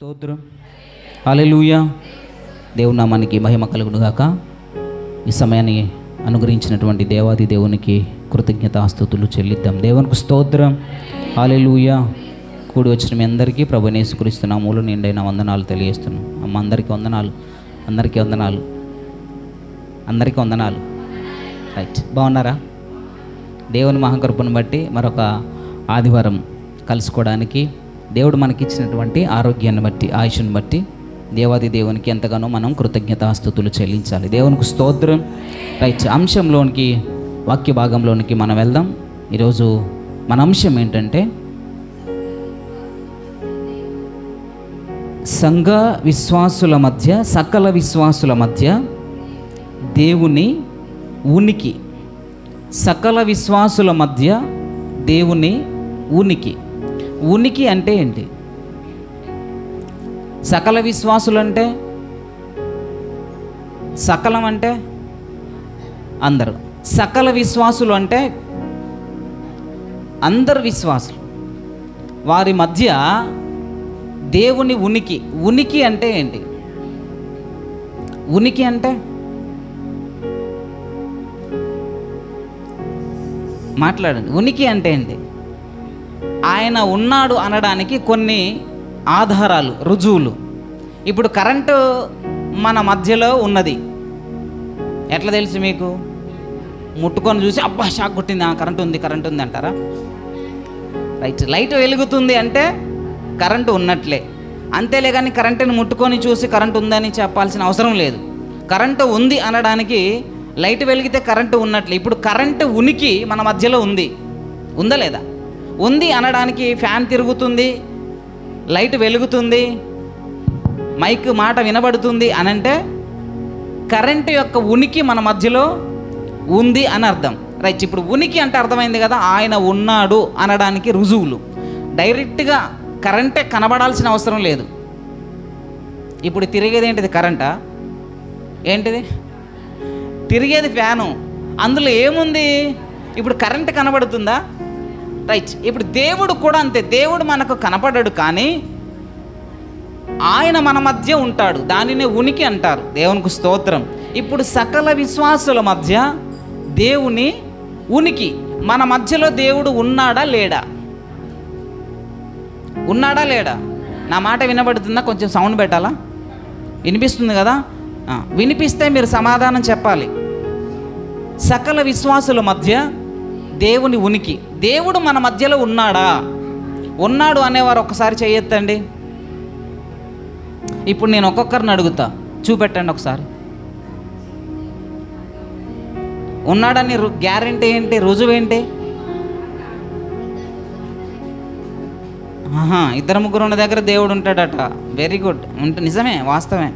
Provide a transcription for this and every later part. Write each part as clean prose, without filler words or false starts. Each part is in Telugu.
స్తోత్రం. హల్లెలూయా. దేవుని నామానికి మహిమ కలుగును గాక. ఈ సమయాన్ని అనుగ్రహించినటువంటి దేవాది దేవునికి కృతజ్ఞతాస్తుతులు చెల్లిద్దాం. దేవునికి స్తోత్రం. హల్లెలూయా. కూడి వచ్చిన మీ అందరికీ ప్రభువైన యేసుక్రీస్తు నామములో నిండైన వందనాలు తెలియజేస్తున్నాం. అమ్మ అందరికీ వందనాలు, అందరికీ వందనాలు, అందరికీ వందనాలు. రైట్, బాగున్నారా? దేవుని మహాకృపను బట్టి మరొక ఆదివారం కలుసుకోవడానికి దేవుడు మనకిచ్చినటువంటి ఆరోగ్యాన్ని బట్టి, ఆయుష్ని బట్టి దేవాది దేవునికి ఎంతగానో మనం కృతజ్ఞతాస్తుతులు చెల్లించాలి. దేవునికి స్తోత్రం. రైట్, అంశంలోనికి, వాక్య భాగంలోనికి మనం వెళ్దాం. ఈరోజు మన అంశం ఏంటంటే సంఘ విశ్వాసుల మధ్య, సకల విశ్వాసుల మధ్య దేవుని ఉనికి. సకల విశ్వాసుల మధ్య దేవుని ఉనికి. ఉనికి అంటే ఏంటి? సకల విశ్వాసులు అంటే, సకలం అంటే అందరూ, సకల విశ్వాసులు అంటే అందరు విశ్వాసులు. వారి మధ్య దేవుని ఉనికి. ఉనికి అంటే ఏంటి? ఉనికి అంటే మాట్లాడండి. ఉనికి అంటే ఏంటి? ఆయన ఉన్నాడు అనడానికి కొన్ని ఆధారాలు, రుజువులు. ఇప్పుడు కరెంటు మన మధ్యలో ఉన్నది. ఎట్లా తెలుసు మీకు? ముట్టుకొని చూసి అబ్బా షాక్ కొట్టింది, కరెంటు ఉంది, కరెంటు ఉంది అంటారా? రైట్, లైట్ వెలుగుతుంది అంటే కరెంటు ఉన్నట్లే. అంతేలే కానీ కరెంటుని ముట్టుకొని చూసి కరెంటు ఉందని చెప్పాల్సిన అవసరం లేదు. కరెంటు ఉంది అనడానికి లైట్ వెలిగితే కరెంటు ఉన్నట్లే. ఇప్పుడు కరెంటు ఉనికి మన మధ్యలో ఉంది. ఉందా లేదా? ఉంది అనడానికి ఫ్యాన్ తిరుగుతుంది, లైట్ వెలుగుతుంది, మైక్ మాట వినబడుతుంది అనంటే కరెంటు యొక్క ఉనికి మన మధ్యలో ఉంది అని అర్థం. రైట్, ఇప్పుడు ఉనికి అంటే అర్థమైంది కదా. ఆయన ఉన్నాడు అనడానికి రుజువులు. డైరెక్ట్గా కరెంటే కనబడాల్సిన అవసరం లేదు. ఇప్పుడు తిరిగేది ఏంటిది? కరెంటా? ఏంటిది? తిరిగేది ఫ్యాను. అందులో ఏముంది? ఇప్పుడు కరెంటు కనబడుతుందా? రైట్, ఇప్పుడు దేవుడు కూడా అంతే. దేవుడు మనకు కనపడడు, కానీ ఆయన మన మధ్య ఉంటాడు. దానినే ఉనికి అంటారు. దేవునికి స్తోత్రం. ఇప్పుడు సకల విశ్వాసుల మధ్య దేవుని ఉనికి. మన మధ్యలో దేవుడు ఉన్నాడా లేడా? ఉన్నాడా లేడా? నా మాట వినబడుతుందా? కొంచెం సౌండ్ పెట్టాలా? వినిపిస్తుంది కదా? వినిపిస్తే మీరు సమాధానం చెప్పాలి. సకల విశ్వాసుల మధ్య దేవుని ఉనికి. దేవుడు మన మధ్యలో ఉన్నాడా? ఉన్నాడు అనేవారు ఒకసారి చేయొద్దండి. ఇప్పుడు నేను ఒక్కొక్కరిని అడుగుతా, చూపెట్టండి ఒకసారి. ఉన్నాడని గ్యారెంటీ ఏంటి? రుజువు ఏంటి? ఇద్దరు ముగ్గురు ఉన్న దగ్గర దేవుడు ఉంటాడట. Very good. నిజమే, వాస్తవమే.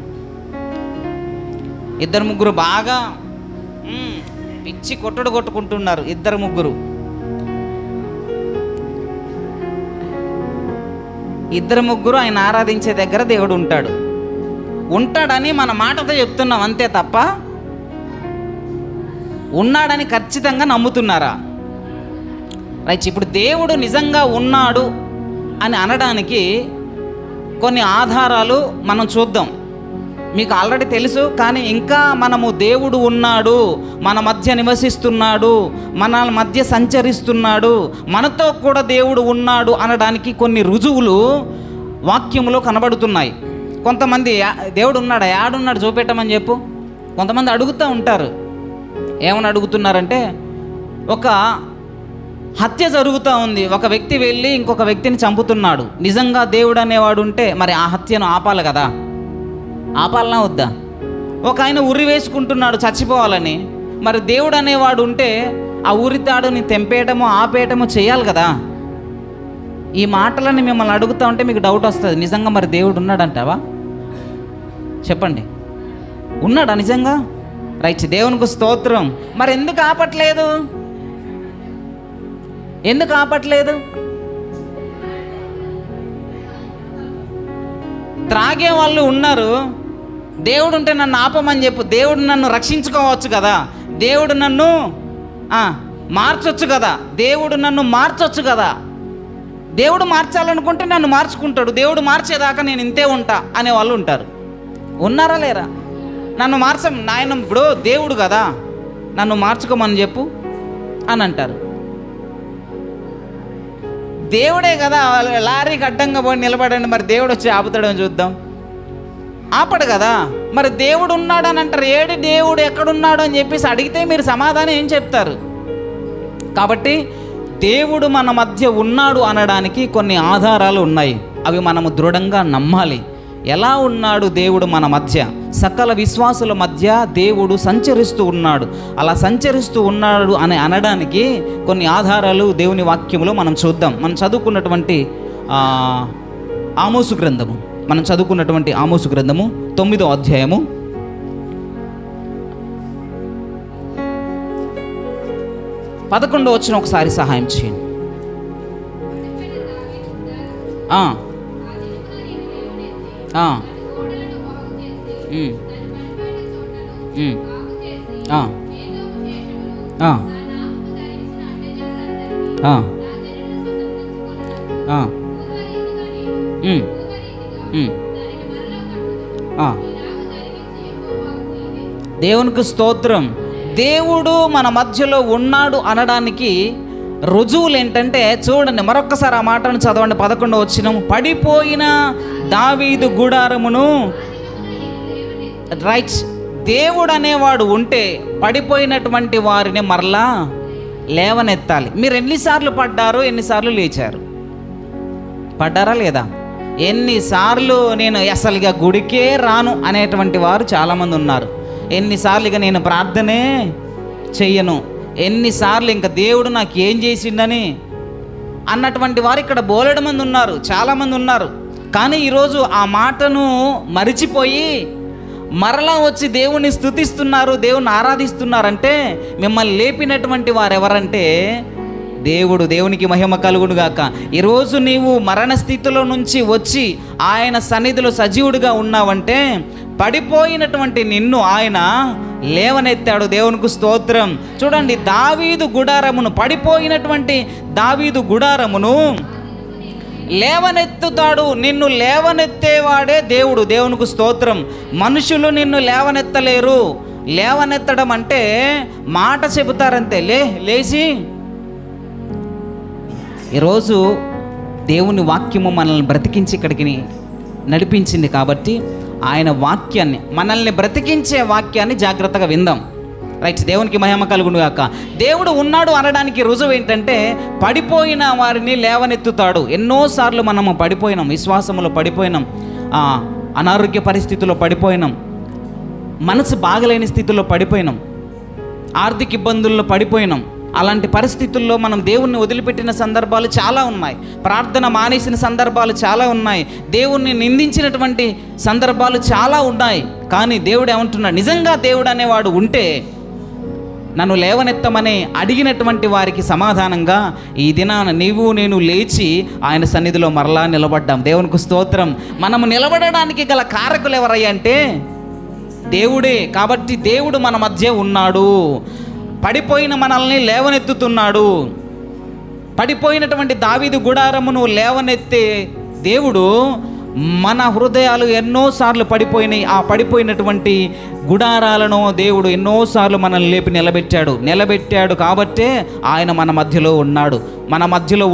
ఇద్దరు ముగ్గురు బాగా పిచ్చి కొట్టుడు కొట్టుకుంటున్నారు. ఇద్దరు ముగ్గురు ఆయన ఆరాధించే దగ్గర దేవుడు ఉంటాడని మన మాటతో చెప్తున్నాం అంతే తప్ప ఉన్నాడని ఖచ్చితంగా నమ్ముతున్నారా? రైట్, ఇప్పుడు దేవుడు నిజంగా ఉన్నాడు అని అనడానికి కొన్ని ఆధారాలు మనం చూద్దాం. మీకు ఆల్రెడీ తెలుసు, కానీ ఇంకా మనము దేవుడు ఉన్నాడు, మన మధ్య నివసిస్తున్నాడు, మన మధ్య సంచరిస్తున్నాడు, మనతో కూడా దేవుడు ఉన్నాడు అనడానికి కొన్ని రుజువులు వాక్యములో కనబడుతున్నాయి. కొంతమంది దేవుడు ఉన్నాడా, యాడున్నాడు చూపెట్టమని చెప్పు. కొంతమంది అడుగుతూ ఉంటారు. ఏమని అడుగుతున్నారంటే, ఒక హత్య జరుగుతూ ఉంది, ఒక వ్యక్తి వెళ్ళి ఇంకొక వ్యక్తిని చంపుతున్నాడు. నిజంగా దేవుడు అనేవాడు ఉంటే మరి ఆ హత్యను ఆపాలి కదా? ఆపాలనా వద్దా? ఒక ఆయన ఉరి వేసుకుంటున్నాడు చచ్చిపోవాలని. మరి దేవుడు అనేవాడు ఉంటే ఆ ఉరితాడుని తెంపేయటమో ఆపేయటమో చేయాలి కదా? ఈ మాటలని మిమ్మల్ని అడుగుతూ ఉంటే మీకు డౌట్ వస్తుంది, నిజంగా మరి దేవుడు ఉన్నాడంటావా? చెప్పండి, ఉన్నాడా నిజంగా? రైట్, దేవునికి స్తోత్రం. మరి ఎందుకు ఆపట్లేదు? ఎందుకు ఆపట్లేదు? త్రాగే వాళ్ళు ఉన్నారు. దేవుడు ఉంటే నన్ను ఆపమని చెప్పు. దేవుడు నన్ను రక్షించుకోవచ్చు కదా, దేవుడు నన్ను మార్చొచ్చు కదా, దేవుడు నన్ను మార్చొచ్చు కదా. దేవుడు మార్చాలనుకుంటే నన్ను మార్చుకుంటాడు, దేవుడు మార్చేదాకా నేను ఇంతే ఉంటా అనే వాళ్ళు ఉంటారు. ఉన్నారా లేరా? నన్ను నాయన ఇప్పుడు దేవుడు కదా, నన్ను మార్చుకోమని చెప్పు అని అంటారు. దేవుడే కదా, లారీకి అడ్డంగా పోయి నిలబడండి, మరి దేవుడు వచ్చి ఆపుతాడని చూద్దాం. ఆపడు కదా. మరి దేవుడు ఉన్నాడు అని అంటారు. ఏడు దేవుడు ఎక్కడున్నాడు అని చెప్పేసి అడిగితే మీరు సమాధానం ఏం చెప్తారు? కాబట్టి దేవుడు మన మధ్య ఉన్నాడు అనడానికి కొన్ని ఆధారాలు ఉన్నాయి. అవి మనము దృఢంగా నమ్మాలి. ఎలా ఉన్నాడు దేవుడు మన మధ్య? సకల విశ్వాసుల మధ్య దేవుడు సంచరిస్తూ ఉన్నాడు. అలా సంచరిస్తూ ఉన్నాడు అని అనడానికి కొన్ని ఆధారాలు దేవుని వాక్యములో మనం చూద్దాం. మనం చదువుకున్నటువంటి ఆమోసు గ్రంథము 9వ అధ్యాయము 11వ వచనం ఒకసారి సహాయం చేయండి. దేవునికి స్తోత్రం. దేవుడు మన మధ్యలో ఉన్నాడు అనడానికి రుజువులు ఏంటంటే చూడండి, మరొక్కసారి ఆ మాటను చదవండి. 11వ వచనం, పడిపోయిన దావీదు గుడారమును. రైట్, దేవుడు అనేవాడు ఉంటే పడిపోయినటువంటి వారిని మరలా లేవనెత్తాలి. మీరు ఎన్నిసార్లు పడ్డారు, ఎన్నిసార్లు లేచారు? పడ్డారా లేదా? ఎన్నిసార్లు నేను అసలుగా గుడికే రాను అనేటువంటి వారు చాలామంది ఉన్నారు. ఎన్నిసార్లు ఇక నేను ప్రార్థనే చెయ్యను, ఎన్నిసార్లు ఇంకా దేవుడు నాకు ఏం చేసిండని అన్నటువంటి వారు ఇక్కడ బోలెడు మంది ఉన్నారు, చాలామంది ఉన్నారు. కానీ ఈరోజు ఆ మాటను మరిచిపోయి మరలా వచ్చి దేవుని స్తుతిస్తున్నారు, దేవుని ఆరాధిస్తున్నారంటే మిమ్మల్ని లేపినటువంటి వారు ఎవరంటే దేవుడు. దేవునికి మహిమ కలుగును గాక. ఈరోజు నీవు మరణ స్థితిలో నుంచి వచ్చి ఆయన సన్నిధిలో సజీవుడిగా ఉన్నావంటే పడిపోయినటువంటి నిన్ను ఆయన లేవనెత్తాడు. దేవునికి స్తోత్రం. చూడండి, దావీదు గుడారమును, పడిపోయినటువంటి దావీదు గుడారమును లేవనెత్తుతాడు. నిన్ను లేవనెత్తేవాడే దేవుడు. దేవునికి స్తోత్రం. మనుషులు నిన్ను లేవనెత్తలేరు. లేవనెత్తడం అంటే మాట చెబుతారంతే, లేచి. ఈరోజు దేవుని వాక్యము మనల్ని బ్రతికించి ఇక్కడికి నడిపించింది కాబట్టి ఆయన వాక్యాన్ని, మనల్ని బ్రతికించే వాక్యాన్ని జాగ్రత్తగా విందాం. రైట్, దేవునికి మహిమ కలుగును గాక. దేవుడు ఉన్నాడు అనడానికి రుజువు ఏంటంటే పడిపోయిన వారిని లేవనెత్తుతాడు. ఎన్నోసార్లు మనము పడిపోయినాం, విశ్వాసములో పడిపోయినాం, అనారోగ్య పరిస్థితుల్లో పడిపోయినాం, మనసు బాగలేని స్థితిలో పడిపోయినాం, ఆర్థిక ఇబ్బందుల్లో పడిపోయినాం. అలాంటి పరిస్థితుల్లో మనం దేవుణ్ణి వదిలిపెట్టిన సందర్భాలు చాలా ఉన్నాయి. ప్రార్థన మానేసిన సందర్భాలు చాలా ఉన్నాయి. దేవుణ్ణి నిందించినటువంటి సందర్భాలు చాలా ఉన్నాయి. కానీ దేవుడు ఏమంటున్నాడు? నిజంగా దేవుడు అనేవాడు ఉంటే నన్ను లేవనెత్తమని అడిగినటువంటి వారికి సమాధానంగా ఈ దినాన నీవు నేను లేచి ఆయన సన్నిధిలో మరలా నిలబడ్డాం. దేవునికి స్తోత్రం. మనము నిలబడడానికి గల కారకులు ఎవరయ్యా అంటే దేవుడే. కాబట్టి దేవుడు మన మధ్య ఉన్నాడు. పడిపోయిన మనల్ని లేవనెత్తుతున్నాడు. పడిపోయినటువంటి దావీదు గుడారమును లేవనెత్తే దేవుడు మన హృదయాలు ఎన్నోసార్లు పడిపోయినాయి. ఆ పడిపోయినటువంటి గుడారాలను దేవుడు ఎన్నోసార్లు మనల్ని లేపి నిలబెట్టాడు కాబట్టే ఆయన మన మధ్యలో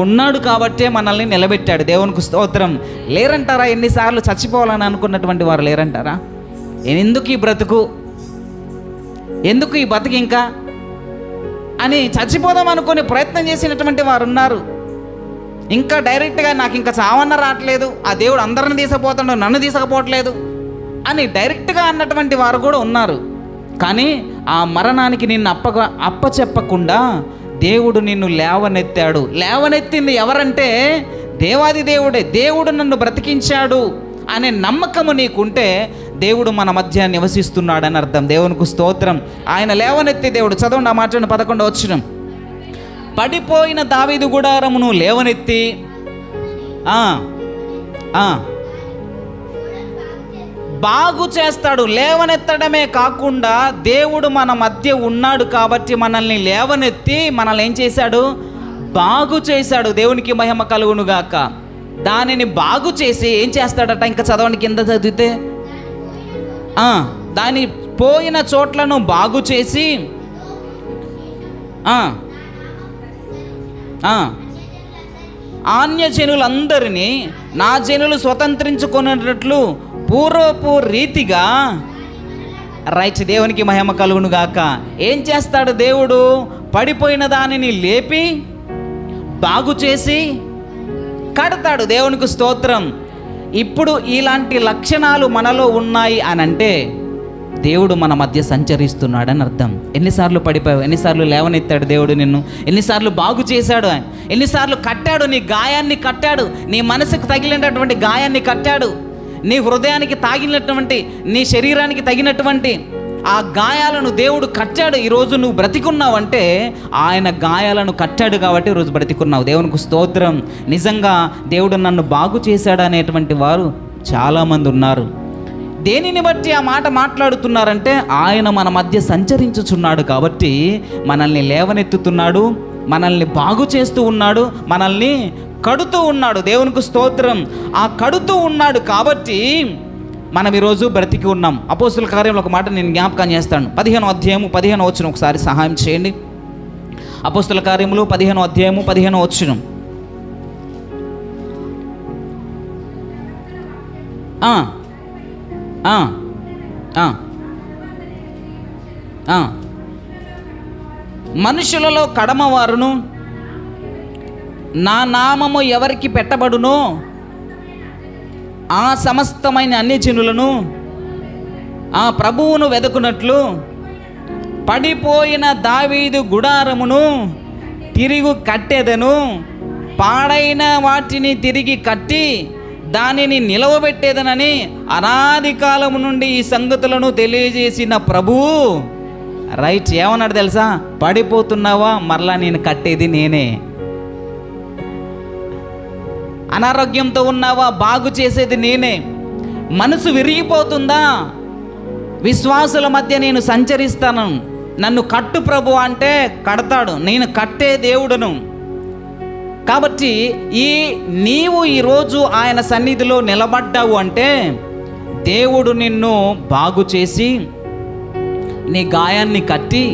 ఉన్నాడు కాబట్టే మనల్ని నిలబెట్టాడు. దేవునికి స్తోత్రం. లేరంటారా? ఎన్నిసార్లు చచ్చిపోవాలని అనుకున్నటువంటి వారు లేరంటారా? ఎందుకు ఈ బ్రతుకు, ఎందుకు ఈ బతుకు ఇంకా అని చచ్చిపోదాం అనుకుని ప్రయత్నం చేసినటువంటి వారు ఉన్నారు. ఇంకా డైరెక్ట్గా నాకు ఇంకా చావన్న రావట్లేదు, ఆ దేవుడు అందరిని తీసుకుపోతాడు, నన్ను తీసుకుపోవట్లేదు అని డైరెక్ట్గా అన్నటువంటి వారు కూడా ఉన్నారు. కానీ ఆ మరణానికి నిన్ను అప్పచెప్పకుండా దేవుడు నిన్ను లేవనెత్తాడు. లేవనెత్తింది ఎవరంటే దేవాది దేవుడే. దేవుడు నన్ను బ్రతికించాడు అనే నమ్మకము నీకుంటే దేవుడు మన మధ్య నివసిస్తున్నాడని అర్థం. దేవునికి స్తోత్రం. ఆయన లేవనెత్తి దేవుడు. చదవండి ఆ మాటను 11వ వచనం. పడిపోయిన దావీదు గుడారమును లేవనెత్తి బాగు చేస్తాడు. లేవనెత్తడమే కాకుండా దేవుడు మన మధ్య ఉన్నాడు కాబట్టి మనల్ని లేవనెత్తి మనల్ని ఏం చేశాడు? బాగు చేశాడు. దేవునికి మహిమ కలుగునుగాక. దానిని బాగు చేసి ఏం చేస్తాడట? ఇంకా చదవండి, కింద చదివితే, దాని పోయిన చోట్లను బాగు చేసి అన్యజనులందరినీ నా జనులు స్వతంత్రించుకునేటట్లు పూర్వపు రీతిగా, రైట్, దేవునికి మహిమ కలుగును గాక. ఏం చేస్తాడు దేవుడు? పడిపోయిన దానిని లేపి బాగు చేసి కడతాడు. దేవునికి స్తోత్రం. ఇప్పుడు ఇలాంటి లక్షణాలు మనలో ఉన్నాయి అని అంటే దేవుడు మన మధ్య సంచరిస్తున్నాడని అర్థం. ఎన్నిసార్లు పడిపోయావు, ఎన్నిసార్లు లేవనెత్తాడు దేవుడు నిన్ను, ఎన్నిసార్లు బాగు చేశాడు ఆయన, ఎన్నిసార్లు కట్టాడు, నీ గాయాన్ని కట్టాడు, నీ మనసుకు తగిలినటువంటి గాయాన్ని కట్టాడు, నీ హృదయానికి తాగినటువంటి, నీ శరీరానికి తగినటువంటి ఆ గాయాలను దేవుడు కట్టాడు. ఈరోజు నువ్వు బ్రతికున్నావంటే ఆయన గాయాలను కట్టాడు కాబట్టి ఈరోజు బ్రతికున్నావు. దేవునికి స్తోత్రం. నిజంగా దేవుడు నన్ను బాగు చేశాడు అనేటువంటి వారు చాలామంది ఉన్నారు. దేనిని బట్టి ఆ మాట మాట్లాడుతున్నారంటే ఆయన మన మధ్య సంచరించుచున్నాడు కాబట్టి మనల్ని లేవనెత్తుతున్నాడు, మనల్ని బాగు చేస్తూ ఉన్నాడు, మనల్ని కడుతూ ఉన్నాడు. దేవునికి స్తోత్రం. ఆ కడుతూ ఉన్నాడు కాబట్టి మనం ఈరోజు బ్రతికి ఉన్నాం. అపోస్తుల కార్యంలో ఒక మాట నేను జ్ఞాపకం చేస్తాను. 15వ అధ్యాయము 15వ వచనం ఒకసారి సహాయం చేయండి. అపోస్తుల కార్యములు 15వ అధ్యాయము 15వ వచనం. మనుషులలో కడమవారును నా నామము ఎవరికి పెట్టబడునో ఆ సమస్తమైన అన్ని జనులను ఆ ప్రభువును వెదకునట్లు పడిపోయిన దావీదు గుడారమును తిరిగి కట్టెదను, పాడైన వాటిని తిరిగి కట్టి దానిని నిలవబెట్టేదనని అనాది కాలము నుండి ఈ సంగతులను తెలియజేసిన ప్రభువు. రైట్, ఏమన్నాడు తెలుసా? పడిపోతున్నావా, మరలా నేను కట్టేది నేనే. అనారోగ్యంతో ఉన్నావా, బాగు చేసేది నేనే. మనసు విరిగిపోతుందా, విశ్వాసుల మధ్య నేను సంచరిస్తాను, నన్ను కట్టు ప్రభు అంటే కడతాడు. నేను కట్టే దేవుడును. కాబట్టి నీవు ఈరోజు ఆయన సన్నిధిలో నిలబడ్డావు అంటే దేవుడు నిన్ను బాగు చేసి నీ గాయాన్ని కట్టి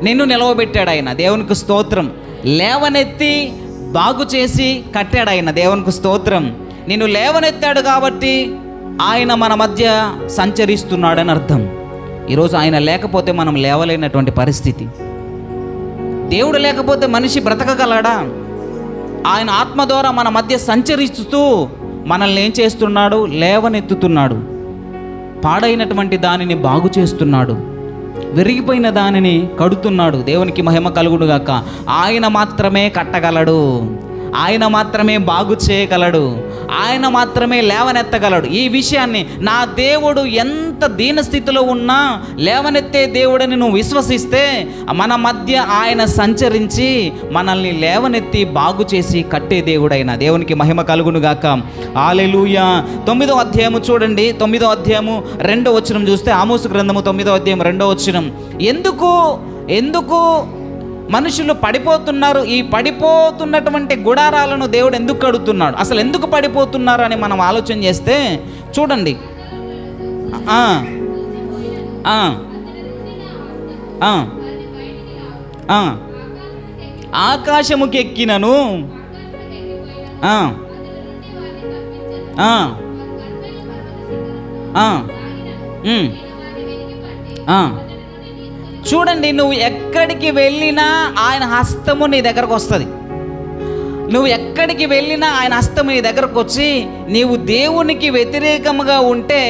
నిన్ను నిలవబెట్టాడు ఆయన. దేవునికి స్తోత్రం. లేవనెత్తి బాగు చేసి కట్టాడు ఆయన. దేవునికి స్తోత్రం. నిన్ను లేవనెత్తాడు కాబట్టి ఆయన మన మధ్య సంచరిస్తున్నాడని అర్థం. ఈరోజు ఆయన లేకపోతే మనం లేవలేనటువంటి పరిస్థితి. దేవుడు లేకపోతే మనిషి బ్రతకగలడా? ఆయన ఆత్మ ద్వారా మన మధ్య సంచరిస్తూ మనల్ని ఏం చేస్తున్నాడు? లేవనెత్తుతున్నాడు. పాడైనటువంటి దానిని బాగు చేస్తున్నాడు, విరిగిపోయిన దానిని కడుతున్నాడు. దేవునికి మహిమ కలుగునుగాక. ఆయన మాత్రమే కట్టగలడు, ఆయన మాత్రమే బాగు చేయగలడు, ఆయన మాత్రమే లేవనెత్తగలడు. ఈ విషయాన్ని నా దేవుడు ఎంత దీనస్థితిలో ఉన్నా లేవనెత్తే దేవుడని నువ్వు విశ్వసిస్తే మన మధ్య ఆయన సంచరించి మనల్ని లేవనెత్తి బాగు చేసి కట్టే దేవుడైన. దేవునికి మహిమ కలుగునుగాక. హల్లెలూయా. 9వ అధ్యాయము చూడండి. 9వ అధ్యాయము 2వ వచనం చూస్తే, ఆమోసు గ్రంథము 9వ అధ్యాయం 2వ వచనం. ఎందుకు మనుషులు పడిపోతున్నారు? ఈ పడిపోతున్నటువంటి గుడారాలను దేవుడు ఎందుకు కడుతున్నాడు? అసలు ఎందుకు పడిపోతున్నారు అని మనం ఆలోచన చేస్తే చూడండి. ఆకాశముకి ఎక్కినను చూడండి, నువ్వు ఎక్కడికి వెళ్ళినా ఆయన హస్తము నీ దగ్గరకు వస్తుంది. నువ్వు ఎక్కడికి వెళ్ళినా ఆయన హస్తము నీ దగ్గరకు వచ్చి నీవు దేవునికి వ్యతిరేకముగా ఉంటే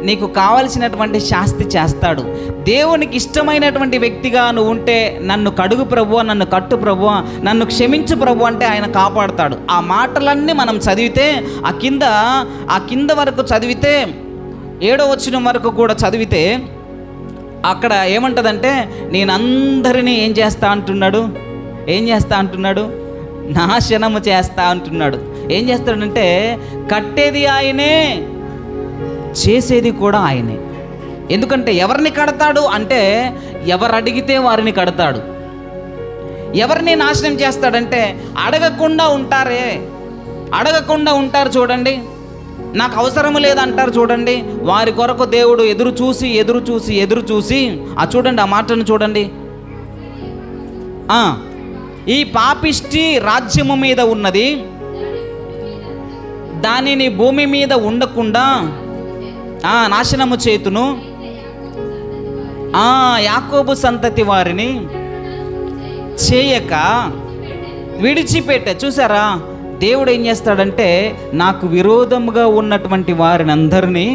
నీకు కావలసినటువంటి శాస్తి చేస్తాడు. దేవునికి ఇష్టమైనటువంటి వ్యక్తిగా నువ్వు ఉంటే నన్ను కడుగు ప్రభువా, నన్ను కట్టు ప్రభువా, నన్ను క్షమించు ప్రభు అంటే ఆయన కాపాడుతాడు. ఆ మాటలన్నీ మనం చదివితే ఆ కింద వరకు చదివితే 7వ వచనం వరకు కూడా చదివితే అక్కడ ఏమంటుందంటే, నేను అందరినీ ఏం చేస్తా అంటున్నాడు? నాశనము చేస్తా అంటున్నాడు. ఏం చేస్తాడంటే కట్టేది ఆయనే, చేసేది కూడా ఆయనే. ఎందుకంటే ఎవరిని కడతాడు అంటే ఎవరు అడిగితే వారిని కడతాడు. ఎవరిని నాశనం చేస్తాడంటే అడగకుండా ఉంటారు చూడండి. నాకు అవసరం లేదంటారు చూడండి. వారి కొరకు దేవుడు ఎదురు చూసి చూడండి, ఆ మాటను చూడండి. ఈ పాపిష్టి రాజ్యము మీద ఉన్నది, దానిని భూమి మీద ఉండకుండా నాశనము చేతును. యాకోబు సంతతి వారిని చేయక విడిచిపెట్టే. చూసారా, దేవుడు ఏం చేస్తాడంటే నాకు విరోధముగా ఉన్నటువంటి వారిని అందరినీ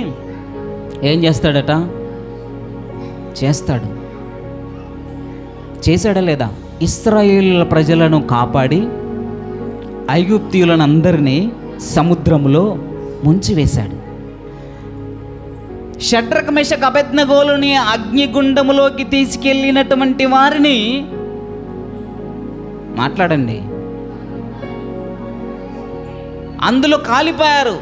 ఏం చేస్తాడట? చేశాడా లేదా? ఇశ్రాయేలు ప్రజలను కాపాడి ఐగుప్తీయులను అందరినీ సముద్రములో ముంచివేశాడు. షడ్రక్ మెషక్ అబేద్నెగోలుని అగ్నిగుండములోకి తీసుకెళ్ళినటువంటి వారిని మాట్లాడండి, అందులో కాలిపోయారు.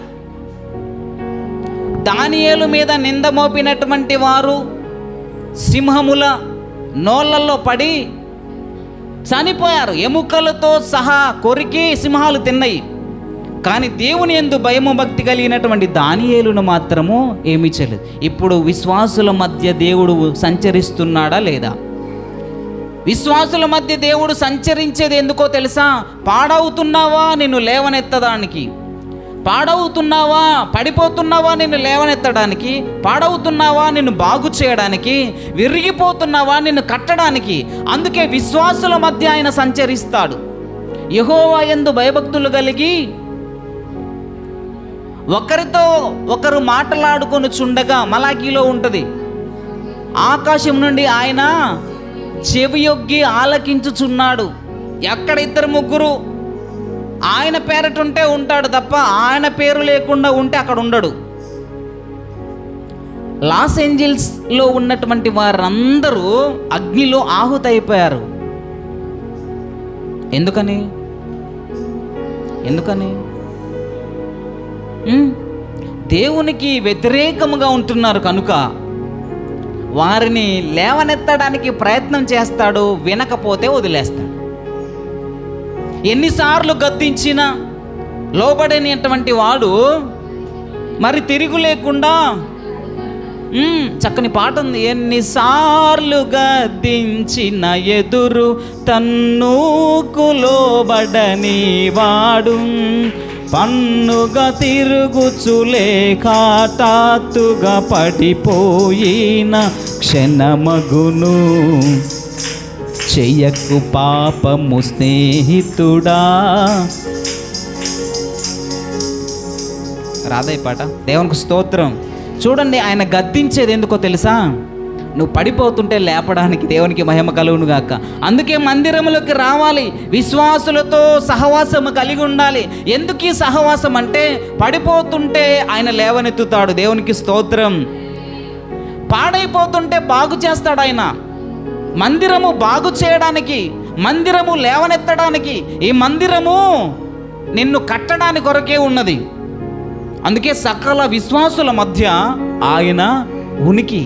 దానియేలు మీద నింద మోపినటువంటి వారు సింహముల నోళ్ళల్లో పడి చనిపోయారు. ఎముకలతో సహా కొరికి సింహాలు తిన్నాయి. కానీ దేవుని యందు భయము భక్తి కలిగినటువంటి దానియేలును మాత్రము ఏమీ చేయలేదు. ఇప్పుడు విశ్వాసుల మధ్య దేవుడు సంచరిస్తున్నాడా లేదా? విశ్వాసుల మధ్య దేవుడు సంచరించేది ఎందుకో తెలుసా? పాడవుతున్నావా నిన్ను లేవనెత్తడానికి, పాడవుతున్నావా పడిపోతున్నావా నిన్ను లేవనెత్తడానికి, పాడవుతున్నావా నిన్ను బాగు చేయడానికి, విరిగిపోతున్నావా నిన్ను కట్టడానికి. అందుకే విశ్వాసుల మధ్య ఆయన సంచరిస్తాడు. యెహోవా యందు భయభక్తులు కలిగి ఒకరితో ఒకరు మాట్లాడుకొని చుండగా, మలాకీలో ఉంటుంది, ఆకాశం నుండి ఆయన చెవియొగ్గి ఆలకించుచున్నాడు. ఎక్కడ ఇద్దరు ముగ్గురు ఆయన పేరటుంటే ఉంటాడు తప్ప ఆయన పేరు లేకుండా ఉంటే అక్కడ ఉండడు. లాస్ ఏంజల్స్లో ఉన్నటువంటి వారందరూ అగ్నిలో ఆహుతైపోయారు. ఎందుకని? దేవునికి వ్యతిరేకముగా ఉంటున్నారు కనుక వారిని లేవనెత్తడానికి ప్రయత్నం చేస్తాడు, వినకపోతే వదిలేస్తాడు. ఎన్నిసార్లు గద్దించినా లోబడేటువంటి వాడు మరి తిరుగు లేకుండా, చక్కని పాట ఉంది, ఎన్నిసార్లు గద్దించిన ఎదురు తన్నుకు లోబడని వాడు పన్నుగా తిరుగుచులేక హఠాత్తుగా పడిపోయిన క్షణమగును. చెయ్యకు పాపము స్నేహితుడా. రాధయ్య పాట. దేవునికి స్తోత్రం. చూడండి, ఆయన గద్దించేది ఎందుకో తెలుసా? నువ్వు పడిపోతుంటే లేపడానికి. దేవునికి మహిమ కలుగును గాక. అందుకే మందిరములోకి రావాలి, విశ్వాసులతో సహవాసము కలిగి ఉండాలి. ఎందుకు ఈ సహవాసం అంటే పడిపోతుంటే ఆయన లేవనెత్తుతాడు. దేవునికి స్తోత్రం. పాడైపోతుంటే బాగు చేస్తాడు ఆయన. మందిరము బాగు చేయడానికి, మందిరము లేవనెత్తడానికి, ఈ మందిరము నిన్ను కట్టడానికి కొరకే ఉన్నది. అందుకే సకల విశ్వాసుల మధ్య ఆయన ఉనికి.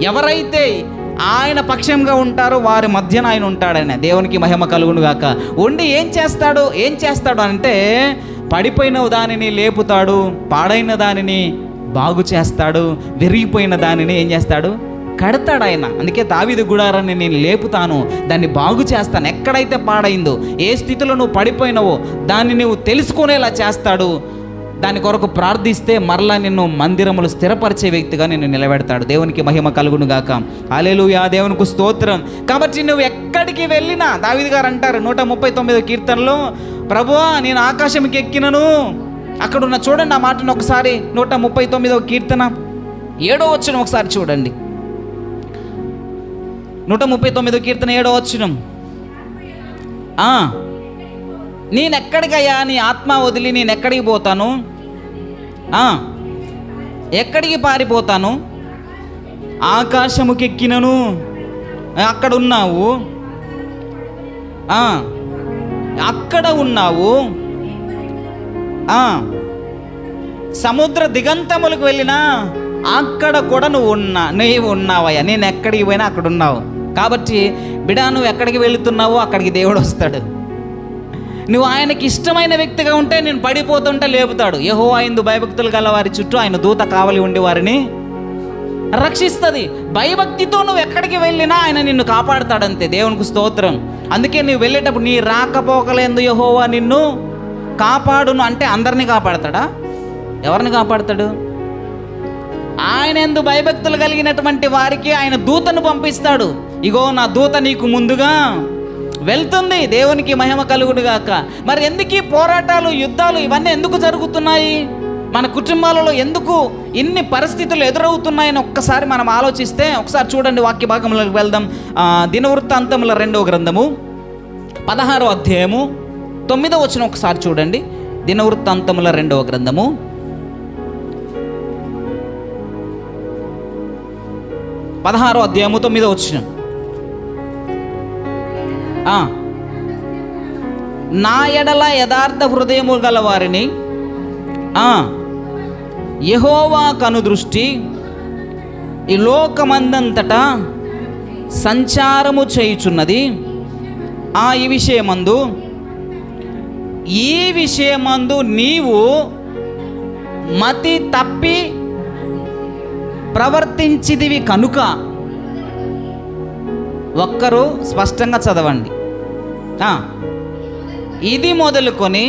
ఎవరైతే ఆయన పక్షంగా ఉంటారో వారి మధ్యన ఆయన ఉంటాడని. దేవునికి మహిమ కలుగును గాక. ఉండి ఏం చేస్తాడు అంటే పడిపోయిన దానిని లేపుతాడు, పాడైన దానిని బాగు చేస్తాడు, విరిగిపోయిన దానిని ఏం చేస్తాడు? కడతాడు ఆయన. అందుకే దావీదు గుడారాన్ని నేను లేపుతాను, దాన్ని బాగు చేస్తాను. ఎక్కడైతే పాడైందో, ఏ స్థితిలో నువ్వు పడిపోయినావో దాన్ని నువ్వు తెలుసుకునేలా చేస్తాడు. దాని కొరకు ప్రార్థిస్తే మరలా నిన్ను మందిరములు స్థిరపరిచే వ్యక్తిగా నిన్ను నిలబెడతాడు. దేవునికి మహిమ కలుగును గాక. హల్లెలూయా, దేవునికి స్తోత్రం. కాబట్టి నువ్వు ఎక్కడికి వెళ్ళినా, దావీదు గారు అంటారు 139వ కీర్తనలో, ప్రభువా నేను ఆకాశంకి ఎక్కినను. అక్కడున్న చూడండి ఆ మాటను ఒకసారి. 139వ కీర్తన 7వ వచనం ఒకసారి చూడండి. 139వ కీర్తన 7వ వచనం. నేనెక్కడికయ్యా నీ ఆత్మ వదిలి నేనెక్కడికి పోతాను? ఎక్కడికి పారిపోతాను? ఆకాశముకెక్కినను, అక్కడ ఉన్నావు, అక్కడ ఉన్నావు. సముద్ర దిగంతములకు వెళ్ళినా అక్కడ కూడా నీవు ఉన్నావయ్యా. నేను ఎక్కడికి పోయినా అక్కడ ఉన్నావు. కాబట్టి బిడా, నువ్వు ఎక్కడికి వెళుతున్నావో అక్కడికి దేవుడు వస్తాడు. నువ్వు ఆయనకి ఇష్టమైన వ్యక్తిగా ఉంటే నేను పడిపోతుంటే లేపుతాడు. యెహోవా యందు భయభక్తులు గల వారి చుట్టూ ఆయన దూత కావలి ఉండి వారిని రక్షిస్తుంది. భయభక్తితో నువ్వు ఎక్కడికి వెళ్ళినా ఆయన నిన్ను కాపాడుతాడంతే. దేవునికి స్తోత్రం. అందుకే నువ్వు వెళ్ళేటప్పుడు నీ రాకపోకలందు యెహోవా నిన్ను కాపాడును అంటే అందరినీ కాపాడతాడా? ఎవరిని కాపాడతాడు? ఆయన యందు భయభక్తులు కలిగినటువంటి వారికి ఆయన దూతను పంపిస్తాడు. ఇగో నా దూత నీకు ముందుగా వెళ్తుంది. దేవునికి మహిమ కలుగును గాక. మరి ఎందుకు ఈ పోరాటాలు, యుద్ధాలు ఇవన్నీ ఎందుకు జరుగుతున్నాయి? మన కుటుంబాలలో ఎందుకు ఇన్ని పరిస్థితులు ఎదురవుతున్నాయని ఒక్కసారి మనం ఆలోచిస్తే, ఒకసారి చూడండి, వాక్య భాగంలోకి వెళ్దాం. దినవృత్తాంతముల 2వ గ్రంథము 16వ అధ్యాయము 9వ వచనం ఒకసారి చూడండి. దినవృత్తాంతముల 2వ గ్రంథము 16వ అధ్యాయము 9వ వచనం. నా ఎడల యథార్థ హృదయము గల వారిని యెహోవా కనుదృష్టి ఈ లోకమందంతటా సంచారము చేయుచున్నది. ఈ విషయమందు నీవు మతి తప్పి ప్రవర్తించిదివి కనుక. ఒక్కరు స్పష్టంగా చదవండి. ఇది మొదలుకొని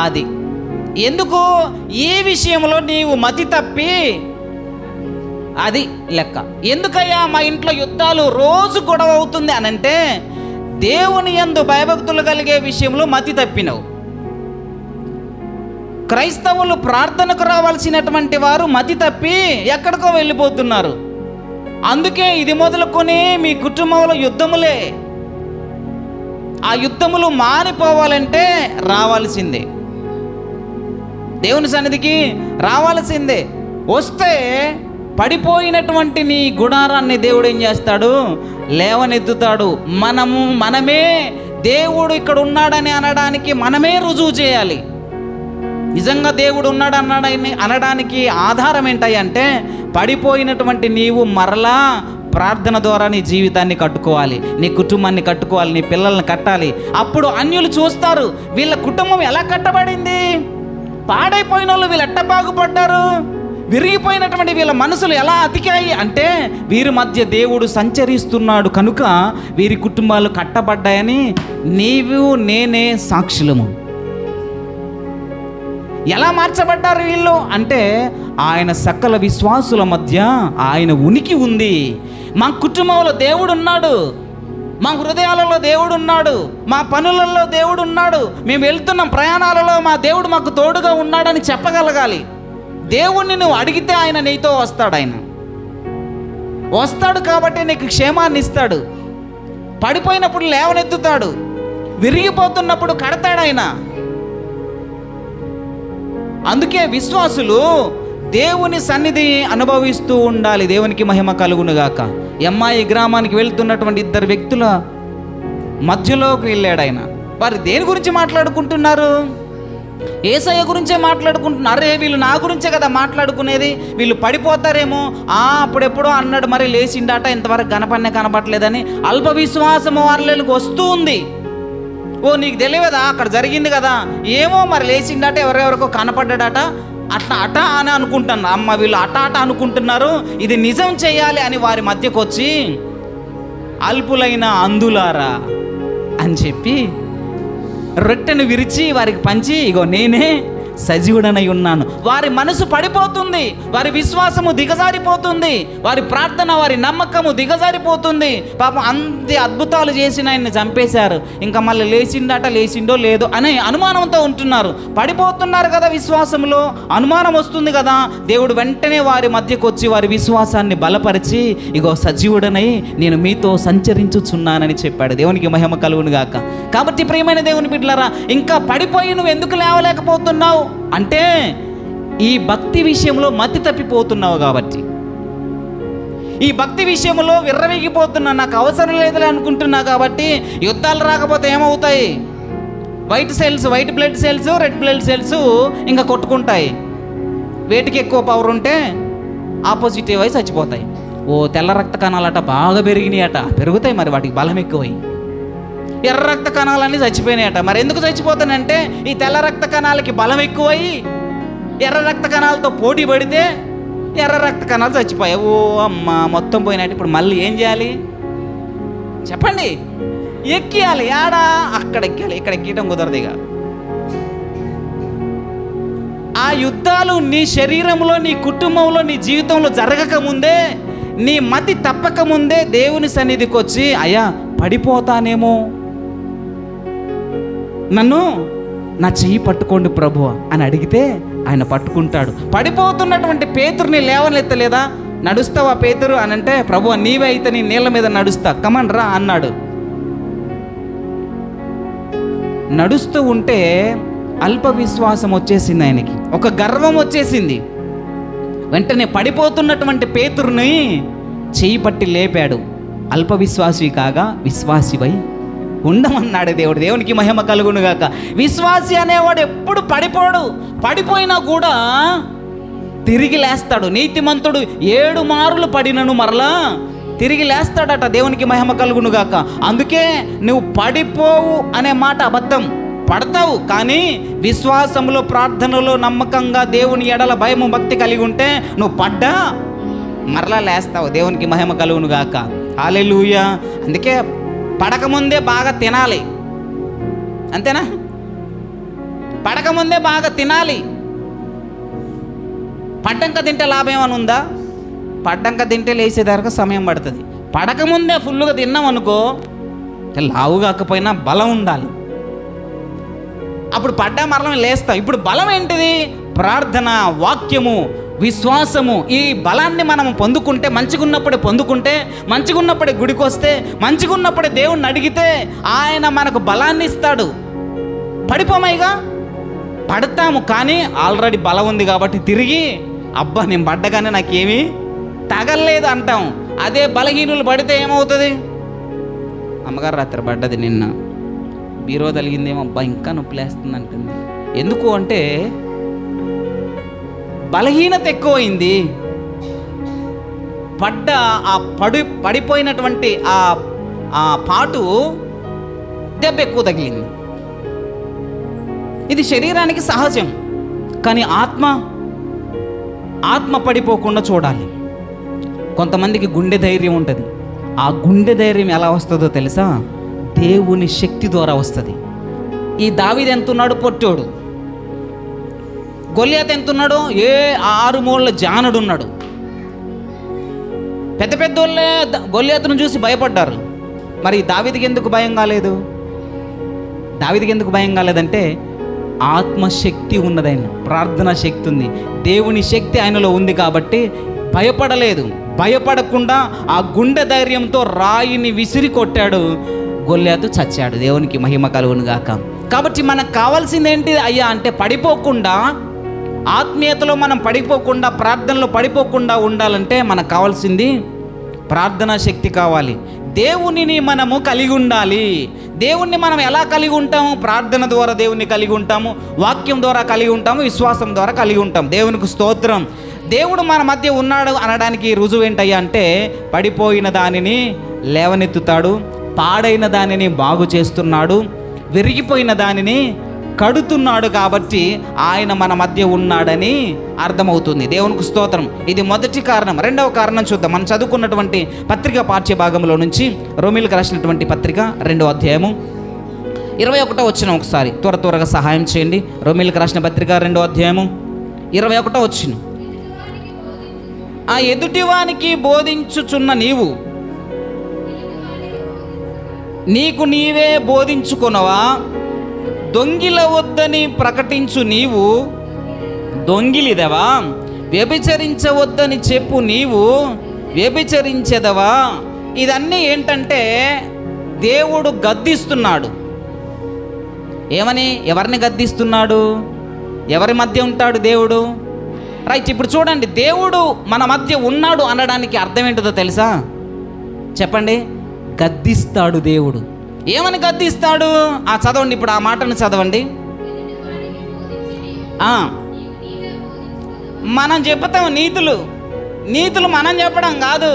అది. ఎందుకు? ఈ విషయంలో నీవు మతి తప్పి, అది లెక్క. ఎందుకయ్యా మా ఇంట్లో యుద్ధాలు రోజు గొడవ అవుతుంది అనంటే, దేవుని యందు భయభక్తులు కలిగే విషయంలో మతి తప్పినవు. క్రైస్తవులు ప్రార్థనకు రావాల్సినటువంటి వారు మతి తప్పి ఎక్కడికో వెళ్ళిపోతున్నారు. అందుకే ఇది మొదలుకొని మీ కుటుంబంలో యుద్ధములే. ఆ యుద్ధములు మానిపోవాలంటే రావాల్సిందే, దేవుని సన్నిధికి రావాల్సిందే. వస్తే పడిపోయినటువంటి నీ గుడారాన్ని దేవుడు ఏం చేస్తాడు? లేవనెత్తుతాడు. మనమే దేవుడు ఇక్కడ ఉన్నాడని అనడానికి మనమే రుజువు చేయాలి. నిజంగా దేవుడు ఉన్నాడు అనడానికి ఆధారం ఏంటంటే, పడిపోయినటువంటి నీవు మరలా ప్రార్థన ద్వారా నీ జీవితాన్ని కట్టుకోవాలి, నీ కుటుంబాన్ని కట్టుకోవాలి, నీ పిల్లల్ని కట్టాలి. అప్పుడు అన్యులు చూస్తారు, వీళ్ళ కుటుంబం ఎలా కట్టబడింది, పాడైపోయిన వాళ్ళు వీళ్ళు ఎట్ట బాగుపడ్డారు, విరిగిపోయినటువంటి వీళ్ళ మనసులు ఎలా అతికాయి అంటే, వీరి మధ్య దేవుడు సంచరిస్తున్నాడు కనుక వీరి కుటుంబాలు కట్టబడ్డాయని నీవు నేనే సాక్షులము. ఎలా మార్చబడ్డారు వీళ్ళు అంటే, ఆయన సకల విశ్వాసుల మధ్య ఆయన ఉనికి ఉంది. మా కుటుంబంలో దేవుడు ఉన్నాడు, మా హృదయాలలో దేవుడు ఉన్నాడు, మా పనులలో దేవుడు ఉన్నాడు, మేము వెళ్తున్న ప్రయాణాలలో మా దేవుడు మాకు తోడుగా ఉన్నాడని చెప్పగలగాలి. దేవుణ్ణి నువ్వు అడిగితే ఆయన నీతో వస్తాడు. ఆయన వస్తాడు కాబట్టి నీకు క్షేమాన్ని ఇస్తాడు. పడిపోయినప్పుడు లేవనెత్తుతాడు, విరిగిపోతున్నప్పుడు కడతాడు ఆయన. అందుకే విశ్వాసులు దేవుని సన్నిధి అనుభవిస్తూ ఉండాలి. దేవునికి మహిమ కలుగునుగాక. ఎమ్మాయి గ్రామానికి వెళ్తున్నటువంటి 2 వ్యక్తుల మధ్యలోకి వెళ్ళాడు ఆయన. వారు దేని గురించి మాట్లాడుకుంటున్నారు? యేసయ్య గురించే మాట్లాడుకుంటున్నారు. అరే వీళ్ళు నా గురించే కదా మాట్లాడుకునేది, వీళ్ళు పడిపోతారేమో, అప్పుడెప్పుడో అన్నాడు మరి లేచిండాట, ఇంతవరకు కనపడలేదని అల్ప విశ్వాసము వారిలోకి వస్తూ ఉంది. ఓ నీకు తెలియదా, అక్కడ జరిగింది కదా, ఏమో మరి లేచిండట, ఎవరెవరికో కనపడ్డాడట, అట్ట అని అనుకుంటున్నా. అమ్మ వీళ్ళు అట అనుకుంటున్నారు, ఇది నిజం చేయాలి అని వారి మధ్యకు వచ్చి, అల్పులైన అందులారా అని చెప్పి రొట్టెను విరిచి వారికి పంచి, ఇగో నేనే సజీవుడనై ఉన్నాను. వారి మనసు పడిపోతుంది, వారి విశ్వాసము దిగజారిపోతుంది, వారి ప్రార్థన, వారి నమ్మకము దిగజారిపోతుంది. పాపం అంతే అద్భుతాలు చేసిన ఆయన్ని చంపేశారు, ఇంకా మళ్ళీ లేచిండో లేదో అనే అనుమానంతో ఉంటున్నారు. పడిపోతున్నారు కదా, విశ్వాసంలో అనుమానం వస్తుంది కదా. దేవుడు వెంటనే వారి మధ్యకు వచ్చి వారి విశ్వాసాన్ని బలపరిచి, ఇగో సజీవుడనై నేను మీతో సంచరించుచున్నానని చెప్పాడు. దేవునికి మహిమ కలుగును గాక. కాబట్టి ప్రియమైన దేవుని బిడ్డలారా, ఇంకా పడిపోయి నువ్వు ఎందుకు లేవలేకపోతున్నావు అంటే, ఈ భక్తి విషయంలో మతి తప్పిపోతున్నావు కాబట్టి, ఈ భక్తి విషయంలో విర్రవీగిపోతున్నా, నాకు అవసరం లేదులే అనుకుంటున్నా కాబట్టి యుద్ధాలు రాకపోతే ఏమవుతాయి? White blood cells red blood cells ఇంకా కొట్టుకుంటాయి. వేటికి ఎక్కువ పవర్ ఉంటే ఆపోజిట్ అయి చచ్చిపోతాయి. తెల్ల రక్త కణాలట బాగా పెరిగినాయట. పెరుగుతాయి మరి, వాటికి బలం ఎక్కువై. ఎర్ర రక్త కణాలన్నీ చచ్చిపోయినాయట. మరి ఎందుకు చచ్చిపోతానంటే ఈ తెల్ల రక్త కణాలకి బలం ఎక్కువై ఎర్ర రక్త కణాలతో పోటీ పడితే ఎర్ర రక్త కణాలు చచ్చిపోయాయి. ఓ అమ్మ, మొత్తం పోయినట్టు. ఇప్పుడు మళ్ళీ ఏం చేయాలి చెప్పండి? ఎక్కియాలి. ఆడా అక్కడ ఎక్కాలి, ఇక్కడ ఎక్కడం కుదరదు. ఇక ఆ యుద్ధాలు నీ శరీరంలో, నీ కుటుంబంలో, నీ జీవితంలో జరగక ముందే, నీ మతి తప్పక ముందే దేవుని సన్నిధికి వచ్చి, అయ్యా పడిపోతానేమో, నన్ను నా చెయ్యి పట్టుకోండి ప్రభువా అని అడిగితే ఆయన పట్టుకుంటాడు. పడిపోతున్నటువంటి పేతురుని లేవనెత్తలేదా? నడుస్తావా పేతురు అని అంటే, ప్రభువా నీవే అయితే నీ నీళ్ళ మీద నడుస్తా, కమన్ రా అన్నాడు. నడుస్తూ ఉంటే అల్ప విశ్వాసం వచ్చేసింది ఆయనకి, ఒక గర్వం వచ్చేసింది. వెంటనే పడిపోతున్నటువంటి పేతురుని చెయ్యి పట్టి లేపాడు. అల్ప విశ్వాసి కాగా విశ్వాసివై ఉండమన్నాడు దేవుడు. దేవునికి మహిమ కలుగునుగాక. విశ్వాసి అనేవాడు ఎప్పుడు పడిపోడు, పడిపోయినా కూడా తిరిగి లేస్తాడు. నీతిమంతుడు 7 మారులు పడినను మరలా తిరిగి లేస్తాడట. దేవునికి మహిమ కలుగునుగాక. అందుకే నువ్వు పడిపోవు అనే మాట అబద్ధం. పడతావు, కానీ విశ్వాసంలో, ప్రార్థనలో నమ్మకంగా దేవుని ఎడల భయము భక్తి కలిగి ఉంటే నువ్వు పడ్డా మరలా లేస్తావు. దేవునికి మహిమ కలుగునుగాక. హల్లెలూయా. అందుకే పడకముందే బాగా తినాలి, అంతేనా? పడకముందే బాగా తినాలి. పడ్డంక తింటే లాభం ఏమైనా ఉందా? పడ్డంక తింటే లేచేదాకా సమయం పడుతుంది. పడకముందే ఫుల్గా తిన్నాం అనుకో, లావు కాకపోయినా బలం ఉండాలి. అప్పుడు పడ్డా మరలం లేస్తాం. ఇప్పుడు బలం ఏంటిది? ప్రార్థన, వాక్యము, విశ్వాసము. ఈ బలాన్ని మనం పొందుకుంటే, మంచిగున్నప్పుడే పొందుకుంటే, మంచిగున్నప్పుడే గుడికి వస్తే, మంచిగున్నప్పుడే దేవుణ్ణి అడిగితే ఆయన మనకు బలాన్ని ఇస్తాడు. పడిపోమైగా పడతాము, కానీ ఆల్రెడీ బలం ఉంది కాబట్టి తిరిగి అబ్బా నేను పడ్డగానే నాకేమీ తగలలేదు అంటాం. అదే బలహీనులు పడితే ఏమవుతుంది? అమ్మగారు రాత్రి పడ్డది, నిన్న బీరో తలిగిందేమో, అబ్బా ఇంకా నొప్పిలేస్తుంది అంటుంది. ఎందుకు అంటే బలహీనత ఎక్కువైంది. పడిపోయినటువంటి ఆ పాటు దెబ్బ ఎక్కువ తగిలింది. ఇది శరీరానికి సహజం, కానీ ఆత్మ పడిపోకుండా చూడాలి. కొంతమందికి గుండె ధైర్యం ఉంటుంది. ఆ గుండె ధైర్యం ఎలా వస్తుందో తెలుసా? దేవుని శక్తి ద్వారా వస్తుంది. ఈ దావీదు ఎంతున్నాడు? పొట్టోడు. గొల్యాతు ఎంతున్నాడు? 6 మూలల జానుడు ఉన్నాడు. పెద్ద పెద్ద వాళ్ళే గొల్యాతును చూసి భయపడ్డారు. మరి దావీదుకి ఎందుకు భయం కాలేదు? దావీదుకి ఎందుకు భయం కాలేదంటే ఆత్మశక్తి ఉన్నది, ఆయన ప్రార్థనా శక్తి ఉంది, దేవుని శక్తి ఆయనలో ఉంది కాబట్టి భయపడలేదు. భయపడకుండా ఆ గుండె ధైర్యంతో రాయిని విసిరి కొట్టాడు. గొల్యాతు చచ్చాడు. దేవునికి మహిమ కలుగును గాక. కాబట్టి మనకు కావాల్సింది ఏంటి అయ్యా అంటే, పడిపోకుండా, ఆత్మీయతలో మనం పడిపోకుండా, ప్రార్థనలో పడిపోకుండా ఉండాలంటే మనకు కావాల్సింది ప్రార్థనా శక్తి కావాలి. దేవునిని మనము కలిగి ఉండాలి. దేవుణ్ణి మనం ఎలా కలిగి ఉంటాము? ప్రార్థన ద్వారా దేవుణ్ణి కలిగి ఉంటాము, వాక్యం ద్వారా కలిగి ఉంటాము, విశ్వాసం ద్వారా కలిగి ఉంటాం. దేవునికి స్తోత్రం. దేవుడు మన మధ్య ఉన్నాడు అనడానికి రుజువు ఏంటయ్యా అంటే, పడిపోయిన దానిని లేవనెత్తుతాడు, పాడైన దానిని బాగు చేస్తున్నాడు, విరిగిపోయిన దానిని కడుతున్నాడు. కాబట్టి ఆయన మన మధ్య ఉన్నాడని అర్థమవుతుంది. దేవునికి స్తోత్రం. ఇది మొదటి కారణం. రెండవ కారణం చూద్దాం. మనం చదువుకున్నటువంటి పత్రిక పాఠ్య భాగంలో నుంచి రోమీయులకు రాసినటువంటి పత్రిక 2వ అధ్యాయము 21వ వచనం ఒకసారి త్వరగా సహాయం చేయండి. రోమీయులకు రాసిన పత్రిక 2వ అధ్యాయము 21వ వచనం. ఆ ఎదుటివానికి బోధించుచున్న నీవు నీకు నీవే బోధించుకొనవా? దొంగిల వద్దని ప్రకటించు నీవు దొంగిలిదవా? వ్యభిచరించవద్దని చెప్పు నీవు వ్యభిచరించెదవా? ఇదన్నీ ఏంటంటే దేవుడు గద్దిస్తున్నాడు. ఏమని? ఎవరిని గద్దిస్తున్నాడు? ఎవరి మధ్య ఉంటాడు దేవుడు? రైట్. ఇప్పుడు చూడండి, దేవుడు మన మధ్య ఉన్నాడు అనడానికి అర్థం ఏంటిదో తెలుసా? చెప్పండి. గద్దిస్తాడు దేవుడు. ఏమని గద్దిస్తాడు? చదవండి, ఇప్పుడు ఆ మాటను చదవండి. మనం చెప్తాం నీతులు, నీతులు మనం చెప్పడం కాదు,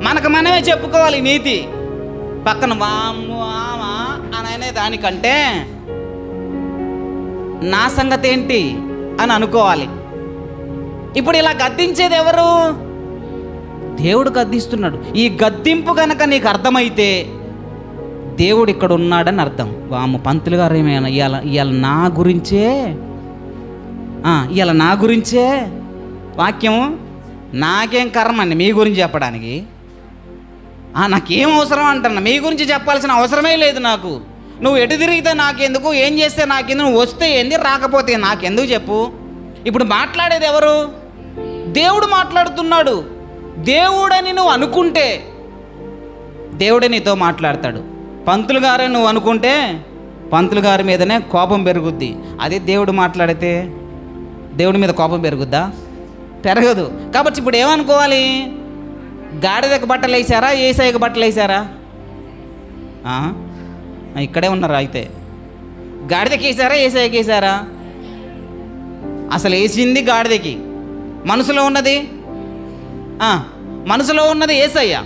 మనకు మనమే చెప్పుకోవాలి నీతి. పక్కన వాము ఆమా అని అనే దానికంటే నా సంగతి ఏంటి అని అనుకోవాలి. ఇప్పుడు ఇలా గద్దించేది ఎవరు? దేవుడు గద్దిస్తున్నాడు. ఈ గద్దింపు కనుక నీకు అర్థమైతే దేవుడు ఇక్కడ ఉన్నాడని అర్థం. వాము పంతులు గారు ఏమైనా ఇవాళ నా గురించే వాక్యము, నాకేం కర్మ అండి మీ గురించి చెప్పడానికి, నాకేం అవసరం అంటున్నా, మీ గురించి చెప్పాల్సిన అవసరమే లేదు నాకు. నువ్వు ఎటు తిరిగితే నాకెందుకు, ఏం చేస్తే నాకెందుకు, నువ్వు వస్తే ఏంది రాకపోతే నాకెందుకు చెప్పు. ఇప్పుడు మాట్లాడేది ఎవరు? దేవుడు మాట్లాడుతున్నాడు. దేవుడని నువ్వు అనుకుంటే దేవుడే నీతో మాట్లాడతాడు. పంతులు గారే నువ్వు అనుకుంటే పంతులు గారి మీదనే కోపం పెరుగుద్ది. అదే దేవుడు మాట్లాడితే దేవుడి మీద కోపం పెరుగుద్దా? పెరగదు. కాబట్టి ఇప్పుడు ఏమనుకోవాలి? గాడిదకు బట్టలు వేసారా, ఏసైకి బట్టలు వేసారా? ఇక్కడే ఉన్నారా? అయితే గాడిదకి వేసారా, ఏసైకి వేసారా? అసలు వేసింది గాడిదకి, మనసులో ఉన్నది ఏసయ్య.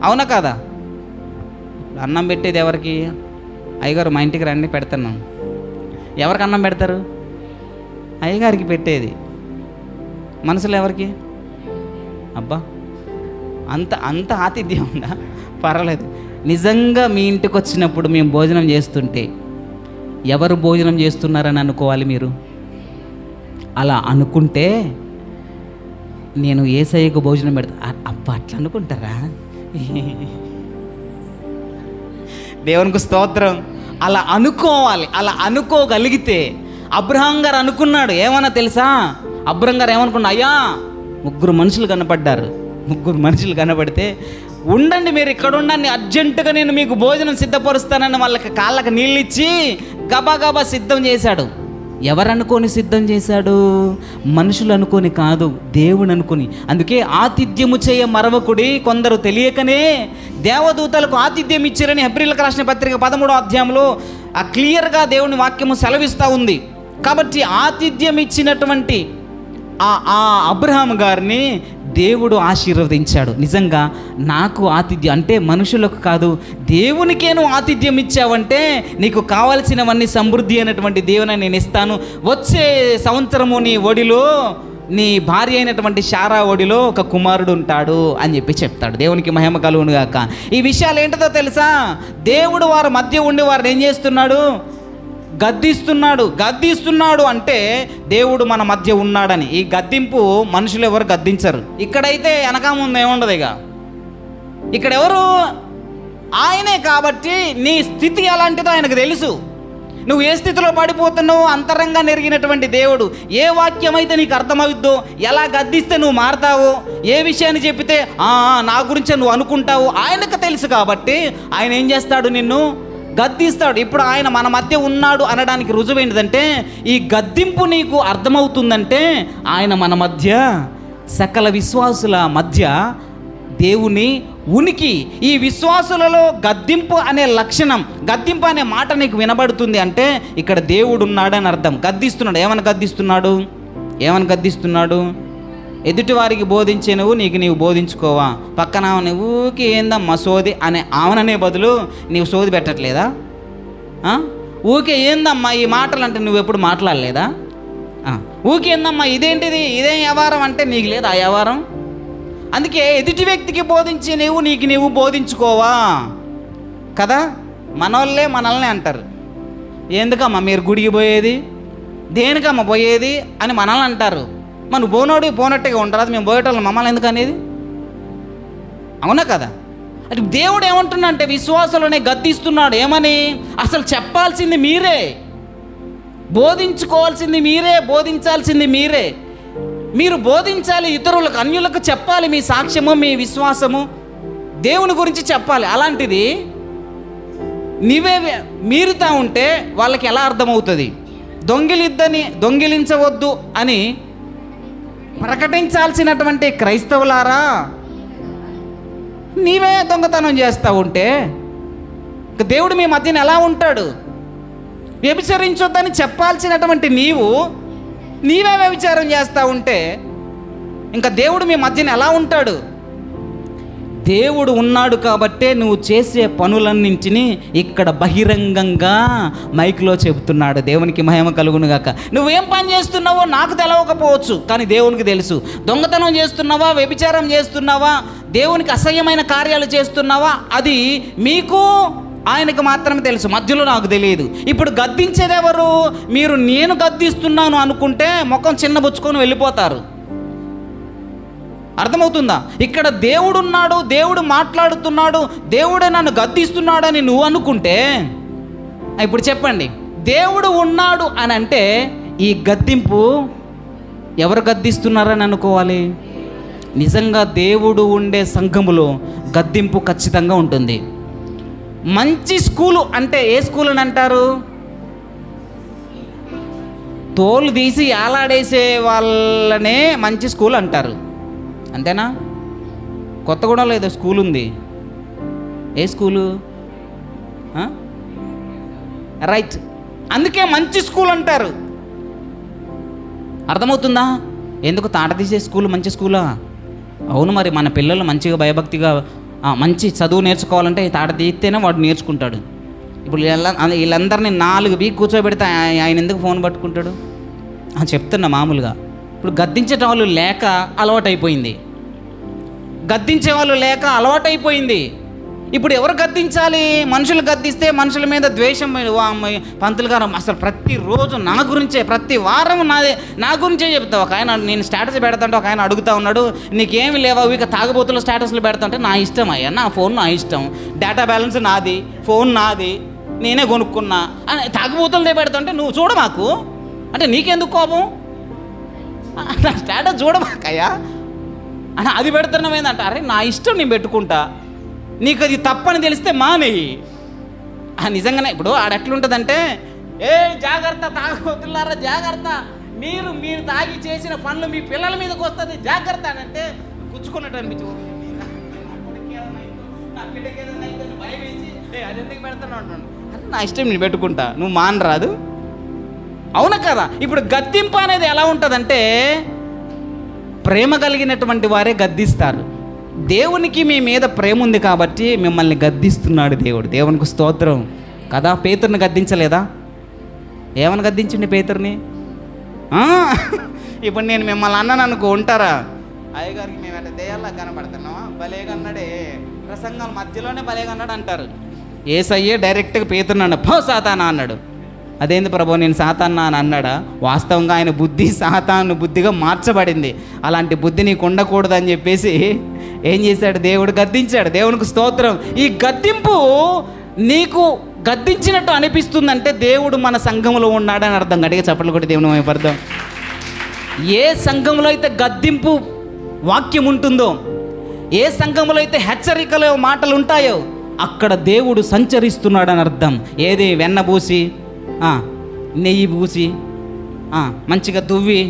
అవునా కాదా? అన్నం పెట్టేది ఎవరికి? అయ్యగారు మా ఇంటికి రండి పెడతాను. ఎవరికి అన్నం పెడతారు? అయ్యగారికి పెట్టేది. మనసులో ఎవరికి? అబ్బా అంత ఆతిథ్యం ఉందా? పర్వాలేదు. నిజంగా మీ ఇంటికి వచ్చినప్పుడు మేము భోజనం చేస్తుంటే ఎవరు భోజనం చేస్తున్నారని అనుకోవాలి మీరు. అలా అనుకుంటే నేను యేసయ్యకు భోజనం పెడతా. అబ్బా అట్లా అనుకుంటారా? దేవునికి స్తోత్రం. అలా అనుకోవాలి. అలా అనుకోగలిగితే అబ్రహాం గారు అనుకున్నాడు. ఏమన్నా తెలుసా? అబ్రహాం గారు ఏమనుకున్నా, అయ్యా 3 మనుషులు కనపడ్డారు. 3 మనుషులు కనపడితే ఉండండి, మీరు ఇక్కడ ఉండండి, అర్జెంటుగా నేను మీకు భోజనం సిద్ధపరుస్తానని వాళ్ళకి కాళ్ళకి నీళ్ళు ఇచ్చి గబా సిద్ధం చేశాడు. ఎవరనుకొని సిద్ధం చేశాడు? మనుషులు అనుకొని కాదు, దేవుని అనుకొని. అందుకే ఆతిథ్యము చేయ మరవకుడి, కొందరు తెలియకనే దేవదూతలకు ఆతిథ్యం ఇచ్చారని హెబ్రీయులకు రాసిన పత్రిక 13వ అధ్యాయంలో క్లియర్గా దేవుని వాక్యము సెలవిస్తూ ఉంది. కాబట్టి ఆతిథ్యం ఇచ్చినటువంటి ఆ అబ్రహాం గారిని దేవుడు ఆశీర్వదించాడు. నిజంగా నాకు ఆతిథ్యం అంటే మనుషులకు కాదు, దేవునికే నువ్వు ఆతిథ్యం ఇచ్చావంటే నీకు కావాల్సినవన్నీ సమృద్ధి అయినటువంటి దేవుని నేను ఇస్తాను. వచ్చే సంవత్సరము నీ ఒడిలో, నీ భార్య అయినటువంటి శారా ఒడిలో ఒక కుమారుడు ఉంటాడు అని చెప్తాడు. దేవునికి మహిమ కలుగును గాక. ఈ విషయాలు ఏంటో తెలుసా? దేవుడు వారి మధ్య ఉండి వారిని ఏం చేస్తున్నాడు? గద్దిస్తున్నాడు అంటే దేవుడు మన మధ్య ఉన్నాడని. ఈ గద్దింపు మనుషులు ఎవరు గద్దించరు. ఇక్కడైతే వెనక ముందు ఏముండదు. ఇక్కడ ఎవరు? ఆయనే. కాబట్టి నీ స్థితి ఎలాంటిదో ఆయనకు తెలుసు. నువ్వు ఏ స్థితిలో పడిపోతున్నావో అంతరంగా నెరిగినటువంటి దేవుడు. ఏ వాక్యం అయితే నీకు అర్థమవుద్దో, ఎలా గద్దిస్తే నువ్వు మారతావో, ఏ విషయాన్ని చెప్పితే నా గురించే నువ్వు అనుకుంటావు ఆయనకు తెలుసు. కాబట్టి ఆయన ఏం చేస్తాడు? నిన్ను గద్దిస్తాడు. ఇప్పుడు ఆయన మన మధ్య ఉన్నాడు అనడానికి రుజువు ఏంటిదంటే, ఈ గద్దింపు నీకు అర్థమవుతుందంటే ఆయన మన మధ్య, సకల విశ్వాసుల మధ్య దేవుని ఉనికి. ఈ విశ్వాసులలో గద్దింపు అనే లక్షణం, గద్దింపు అనే మాట నీకు వినబడుతుంది అంటే ఇక్కడ దేవుడు ఉన్నాడని అర్థం. గద్దిస్తున్నాడు. ఏమని గద్దిస్తున్నాడు? ఎదుటి వారికి బోధించే నువ్వు నీవు బోధించుకోవా? పక్కన నువ్వుకి ఏందమ్మా సోది అనే ఆమెననే బదులు నీవు సోది పెట్టట్లేదా? ఊకే ఏందమ్మా ఈ మాటలు అంటే నువ్వు ఎప్పుడు మాట్లాడలేదా? ఊకే ఏందమ్మా ఇదేంటిది, ఇదేం వ్యవహారం అంటే నీకు లేదు ఆ వ్యవహారం. అందుకే ఎదుటి వ్యక్తికి బోధించే నీవు బోధించుకోవా కదా? మనోళ్ళే మనల్ని అంటారు, ఎందుకమ్మా మీరు గుడికి పోయేది, దేనికమ్మా పోయేది అని మనల్ని అంటారు. మనం పోనట్టుగా ఉంటారు, మేము పోయేటోళ్ళం మమ్మల్ని ఎందుకు అనేది? అవునా కదా? అంటే దేవుడు ఏమంటున్నా అంటే విశ్వాసులనే గద్దిస్తున్నాడు. ఏమని? అసలు చెప్పాల్సింది మీరే, బోధించుకోవాల్సింది మీరే, బోధించాల్సింది మీరే. మీరు బోధించాలి, ఇతరులకు, అన్యులకు చెప్పాలి మీ సాక్ష్యము, మీ విశ్వాసము, దేవుని గురించి చెప్పాలి. అలాంటిది నీవే మీరుతా ఉంటే వాళ్ళకి ఎలా అర్థమవుతుంది? దొంగిలించవద్దు అని ప్రకటించాల్సినటువంటి క్రైస్తవులారా, నీవే దొంగతనం చేస్తూ ఉంటే దేవుడు మీ మధ్యన ఎలా ఉంటాడు? వ్యభిచరించొద్దని చెప్పాల్సినటువంటి నీవే వ్యభిచారం చేస్తూ ఉంటే ఇంకా దేవుడు మీ మధ్యన ఎలా ఉంటాడు? దేవుడు ఉన్నాడు కాబట్టే నువ్వు చేసే పనులన్నింటినీ ఇక్కడ బహిరంగంగా మైక్లో చెబుతున్నాడు. దేవునికి మహిమ కలుగును గాక. నువ్వేం పని చేస్తున్నావో నాకు తెలవకపోవచ్చు, కానీ దేవునికి తెలుసు. దొంగతనం చేస్తున్నావా, వ్యభిచారం చేస్తున్నావా, దేవునికి అసహ్యమైన కార్యాలు చేస్తున్నావా, అది మీకు ఆయనకు మాత్రమే తెలుసు, మధ్యలో నాకు తెలియదు. ఇప్పుడు గద్దించేది ఎవరు? మీరు నేను గద్దిస్తున్నాను అనుకుంటే ముఖం చిన్నబుచ్చుకొని వెళ్ళిపోతారు. అర్థమవుతుందా? ఇక్కడ దేవుడు ఉన్నాడు, దేవుడు మాట్లాడుతున్నాడు, దేవుడే నన్ను గద్దిస్తున్నాడని నువ్వు అనుకుంటే, ఇప్పుడు చెప్పండి, దేవుడు ఉన్నాడు అని అంటే ఈ గద్దింపు ఎవరు గద్దిస్తున్నారని అనుకోవాలి? నిజంగా దేవుడు ఉండే సంఘములో గద్దింపు ఖచ్చితంగా ఉంటుంది. మంచి స్కూలు అంటే ఏ స్కూల్ అని అంటారు? తోలు తీసి ఏలాడేసే వాళ్ళనే మంచి స్కూల్ అంటారు. అంతేనా? కొత్తగూడెంలో ఏదో స్కూల్ ఉంది. ఏ స్కూలు? రైట్, అందుకే మంచి స్కూల్ అంటారు. అర్థమవుతుందా? ఎందుకు తాట తీసే స్కూల్ మంచి స్కూలా? అవును, మరి మన పిల్లలు మంచిగా భయభక్తిగా మంచి చదువు నేర్చుకోవాలంటే తాట తీస్తేనే వాడు నేర్చుకుంటాడు. ఇప్పుడు వీళ్ళందరినీ 4 వీక్ కూర్చోబెడితే ఆయన ఎందుకు ఫోన్ పట్టుకుంటాడు? చెప్తున్నా మామూలుగా. ఇప్పుడు గద్దించే వాళ్ళు లేక అలవాటైపోయింది, గద్దించే వాళ్ళు లేక అలవాటైపోయింది. ఇప్పుడు ఎవరు గద్దించాలి? మనుషులు గద్దిస్తే మనుషుల మీద ద్వేషం. పంతులు గారు అసలు ప్రతిరోజు నా గురించే, ప్రతి వారం నా గురించే చెప్తావు. ఒక ఆయన నేను స్టేటస్ పెడతాంటే ఒక ఆయన అడుగుతా ఉన్నాడు, నీకేమి లేవా ఇక తాగుబోతుల స్టేటస్లు పెడతాంటే, నా ఇష్టం అయ్యా, నా ఫోన్ నా ఇష్టం, డేటా బ్యాలెన్స్ నాది, ఫోన్ నాది, నేనే కొనుక్కున్నా అని తాగుబోతులదే పెడతాంటే నువ్వు చూడమాకు అంటే నీకెందుకు కోపం? నా స్టేటస్ చూడమాకయ్యా అని అది పెడుతున్నామేందంట. అరే నా ఇష్టం నేను పెట్టుకుంటా, నీకు అది తప్పని తెలిస్తే మానేయి. నిజంగానే ఇప్పుడు ఆడెట్లుంటుందంటే, ఏ జాగ్రత్త తాగబోతున్నారా, జాగ్రత్త, మీరు తాగి చేసిన పనులు మీ పిల్లల మీదకి వస్తుంది, జాగ్రత్త అని అంటే గుచ్చుకున్నట్టు అనిపించు. నా బిడ్డకి ఏదైనా అయితే భయం వేసి అది ఎందుకు పెడతాను అంటున్నాను. అంటే నా ఇష్టం నేను పెట్టుకుంటా, నువ్వు మానరాదు. అవునా కదా? ఇప్పుడు గద్దింపు అనేది ఎలా ఉంటుందంటే, ప్రేమ కలిగినటువంటి వారే గద్దిస్తారు. దేవునికి మీ మీద ప్రేమ ఉంది కాబట్టి మిమ్మల్ని గద్దిస్తున్నాడు దేవుడు. దేవునికి స్తోత్రం కదా. పేతురుని గద్దించలేదా? ఏమని గద్దించండి పేతురుని? ఇప్పుడు నేను మిమ్మల్ని అన్నాను అనుకో, ఉంటారా? అయ్యగారికి మేము అంటే దేయాల్లా కనబడుతున్నావా, భలేగా అన్నాడే, ప్రసంగాల మధ్యలోనే భలేగా అన్నాడు అంటారు. యేసయ్యే డైరెక్ట్గా పేతురుని అన్నాడు, పో సాతానా అన్నాడు. అదేంది ప్రభు నేను సాతాన్నా అని అన్నాడా? వాస్తవంగా ఆయన బుద్ధి సాతాను బుద్ధిగా మార్చబడింది. అలాంటి బుద్ధి నీకు ఉండకూడదని చెప్పేసి ఏం చేశాడు? దేవుడు గద్దించాడు. దేవునికి స్తోత్రం. ఈ గద్దింపు నీకు గద్దించినట్టు అనిపిస్తుందంటే దేవుడు మన సంఘంలో ఉన్నాడని అర్థం. గట్టిగా చప్పట్లు కొట్టి దేవుని మహిమపడదాం. ఏ సంఘంలో అయితే గద్దింపు వాక్యం ఉంటుందో, ఏ సంఘంలో అయితే హెచ్చరికల మాటలు ఉంటాయో, అక్కడ దేవుడు సంచరిస్తున్నాడని అర్థం. ఏది? వెన్నబూసి, నెయ్యి పూసి, మంచిగా దువ్వి,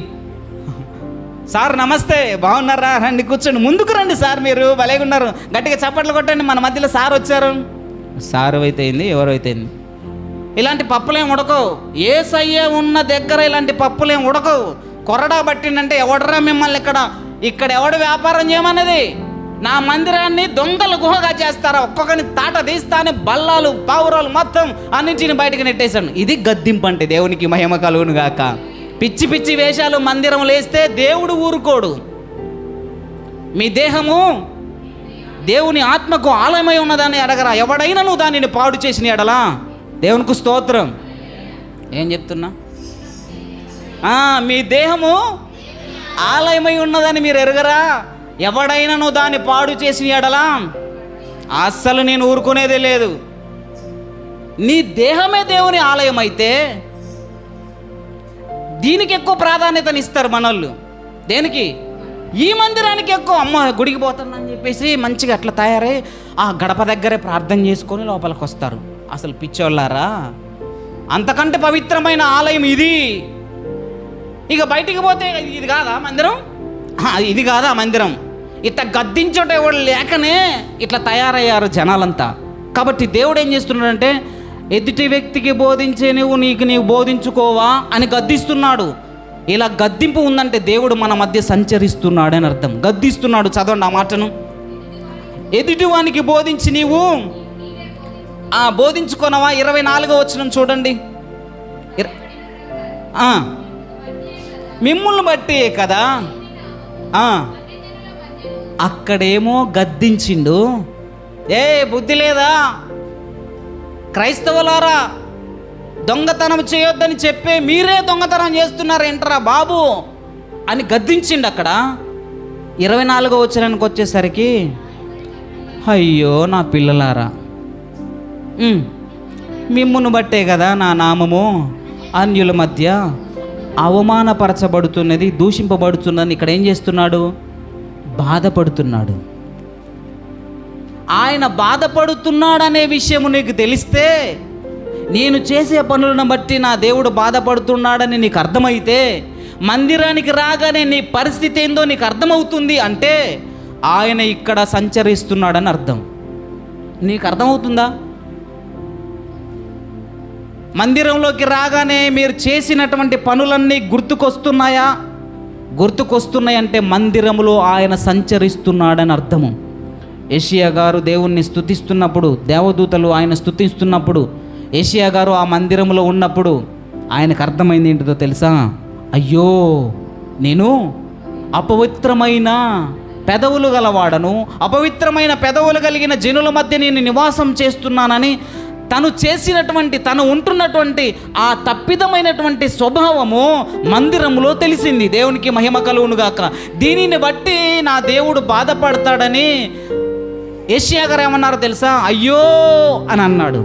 సార్ నమస్తే, బాగున్నారా, రండి కూర్చోండి, ముందుకు రండి సార్, మీరు భలేగా ఉన్నారు, గట్టిగా చప్పట్లు కొట్టండి, మన మధ్యలో సార్ వచ్చారు. సారు అయితే అయింది, ఎవరు అయితే అయింది. ఇలాంటి పప్పులేం ఉడకవు. యేసయ్య ఉన్న దగ్గర ఇలాంటి పప్పులేం ఉడకవు. కొరడా పట్టిందంటే ఎవడరా మిమ్మల్ని ఇక్కడ ఎవడు వ్యాపారం చేయమన్నది? నా మందిరాన్ని దొంగల గుహగా చేస్తారా, ఒక్కొక్కరిని తాట తీస్తానే బల్లాలు పావురాలు మొత్తం అన్నింటిని బయటకు నెట్టేశాను. ఇది గద్దింపు అంటే. దేవునికి మహిమ కలుగును గాక. పిచ్చి పిచ్చి వేషాలు మందిరంలో వేస్తే దేవుడు ఊరుకోడు. మీ దేహము దేవుని ఆత్మకు ఆలయమై ఉన్నదాన్ని అడగరా, ఎవడైనా నువ్వు దానిని పాడు చేసిన ఎడలా. దేవునికి స్తోత్రం. ఏం చెప్తున్నా? మీ దేహము ఆలయమై ఉన్నదని మీరు ఎరగరా, ఎవడైనా నువ్వు దాన్ని పాడు చేసిన ఎడలా అస్సలు నేను ఊరుకునేదే లేదు. నీ దేహమే దేవుని ఆలయం అయితే దీనికి ఎక్కువ ప్రాధాన్యతనిస్తారు మనోళ్ళు. దేనికి? ఈ మందిరానికి ఎక్కువ. అమ్మ గుడికి పోతానని చెప్పేసి మంచిగా అట్లా తయారై ఆ గడప దగ్గరే ప్రార్థన చేసుకొని లోపలికి వస్తారు. అసలు పిచ్చోళ్ళారా, అంతకంటే పవిత్రమైన ఆలయం ఇది. ఇక బయటికి పోతే ఇది కాదా మందిరం, ఇది కాదా మందిరం. ఇట్లా గద్దించోట ఎవడు లేకనే ఇట్లా తయారయ్యారు జనాలంతా. కాబట్టి దేవుడు ఏం చేస్తున్నాడంటే, ఎదుటి వ్యక్తికి బోధించే నీవు నీకు బోధించుకోవా అని గద్దిస్తున్నాడు. ఇలా గద్దింపు ఉందంటే దేవుడు మన మధ్య సంచరిస్తున్నాడని అర్థం. గద్దిస్తున్నాడు. చదవండి ఆ మాటను. ఎదుటివానికి బోధించి నీవు బోధించుకొనవా. 24వ వచనం చూడండి. మిమ్ముల్ని బట్టి కదా. అక్కడేమో గద్దించిండు. బుద్ధి లేదా క్రైస్తవులారా, దొంగతనం చేయొద్దని చెప్పే మీరే దొంగతనం చేస్తున్నారు ఏంట్రా బాబు అని గద్దించిండు. అక్కడ 24వ వచనానికి వచ్చేసరికి, అయ్యో నా పిల్లలారా, మిమ్మును బట్టే కదా నా నామము అన్యుల మధ్య అవమానపరచబడుతున్నది, దూషింపబడుతున్నది. ఇక్కడ ఏం చేస్తున్నాడు? బాధపడుతున్నాడు. ఆయన బాధపడుతున్నాడనే విషయము నీకు తెలిస్తే, నేను చేసే పనులను బట్టి నా దేవుడు బాధపడుతున్నాడని నీకు అర్థమైతే, మందిరానికి రాగానే నీ పరిస్థితి ఏందో నీకు అర్థమవుతుంది అంటే ఆయన ఇక్కడ సంచరిస్తున్నాడని అర్థం. నీకు అర్థమవుతుందా? మందిరంలోకి రాగానే మీరు చేసినటువంటి పనులన్నీ గుర్తుకొస్తున్నాయా? గుర్తుకొస్తున్నాయి అంటే మందిరంలో ఆయన సంచరిస్తున్నాడని అర్థము. యెషయా గారు దేవుణ్ణి స్తుతిస్తున్నప్పుడు, దేవదూతలు ఆయన స్తుతిస్తున్నప్పుడు, యెషయా గారు ఆ మందిరంలో ఉన్నప్పుడు ఆయనకు అర్థమైంది ఏంటిదో తెలుసా? అయ్యో, నేను అపవిత్రమైన పెదవులు గలవాడను, అపవిత్రమైన పెదవులు కలిగిన జనుల మధ్య నేను నివాసం చేస్తున్నానని తను చేసినటువంటి, తను ఉంటున్నటువంటి ఆ తప్పిదమైనటువంటి స్వభావము మందిరంలో తెలిసింది. దేవునికి మహిమ కలుగునుగాక. దీనిని బట్టి నా దేవుడు బాధపడతాడని యెషయా గారు ఏమన్నారో తెలుసా? అయ్యో అని అన్నాడు.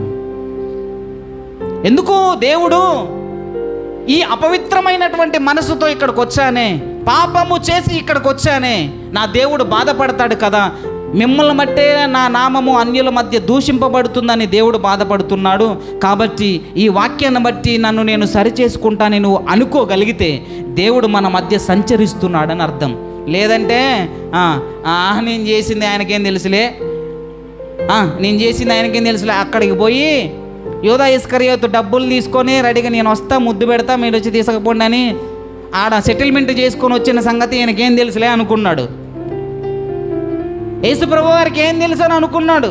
ఎందుకు? దేవుడు ఈ అపవిత్రమైనటువంటి మనసుతో ఇక్కడికి వచ్చానే, పాపము చేసి ఇక్కడికి వచ్చానే, నా దేవుడు బాధపడతాడు కదా. మిమ్మల్ని బట్టే నా నామము అన్యుల మధ్య దూషింపబడుతుందని దేవుడు బాధపడుతున్నాడు. కాబట్టి ఈ వాక్యాన్ని బట్టి నన్ను నేను సరిచేసుకుంటానని నువ్వు అనుకోగలిగితే దేవుడు మన మధ్య సంచరిస్తున్నాడని అర్థం. లేదంటే నేను చేసింది ఆయనకేం తెలుసులే, నేను చేసింది ఆయనకేం తెలుసులే, అక్కడికి పోయి యూదా ఇస్కరియోతు డబ్బులు తీసుకొని రెడీగా నేను వస్తా, ముద్దు పెడతా, మీరు వచ్చి తీసుకుపోండి అని ఆడ సెటిల్మెంట్ చేసుకొని వచ్చిన సంగతి ఈయనకేం తెలుసులే అనుకున్నాడు. యేసు ప్రభు గారికి ఏం తెలుసు అని అనుకున్నాడు.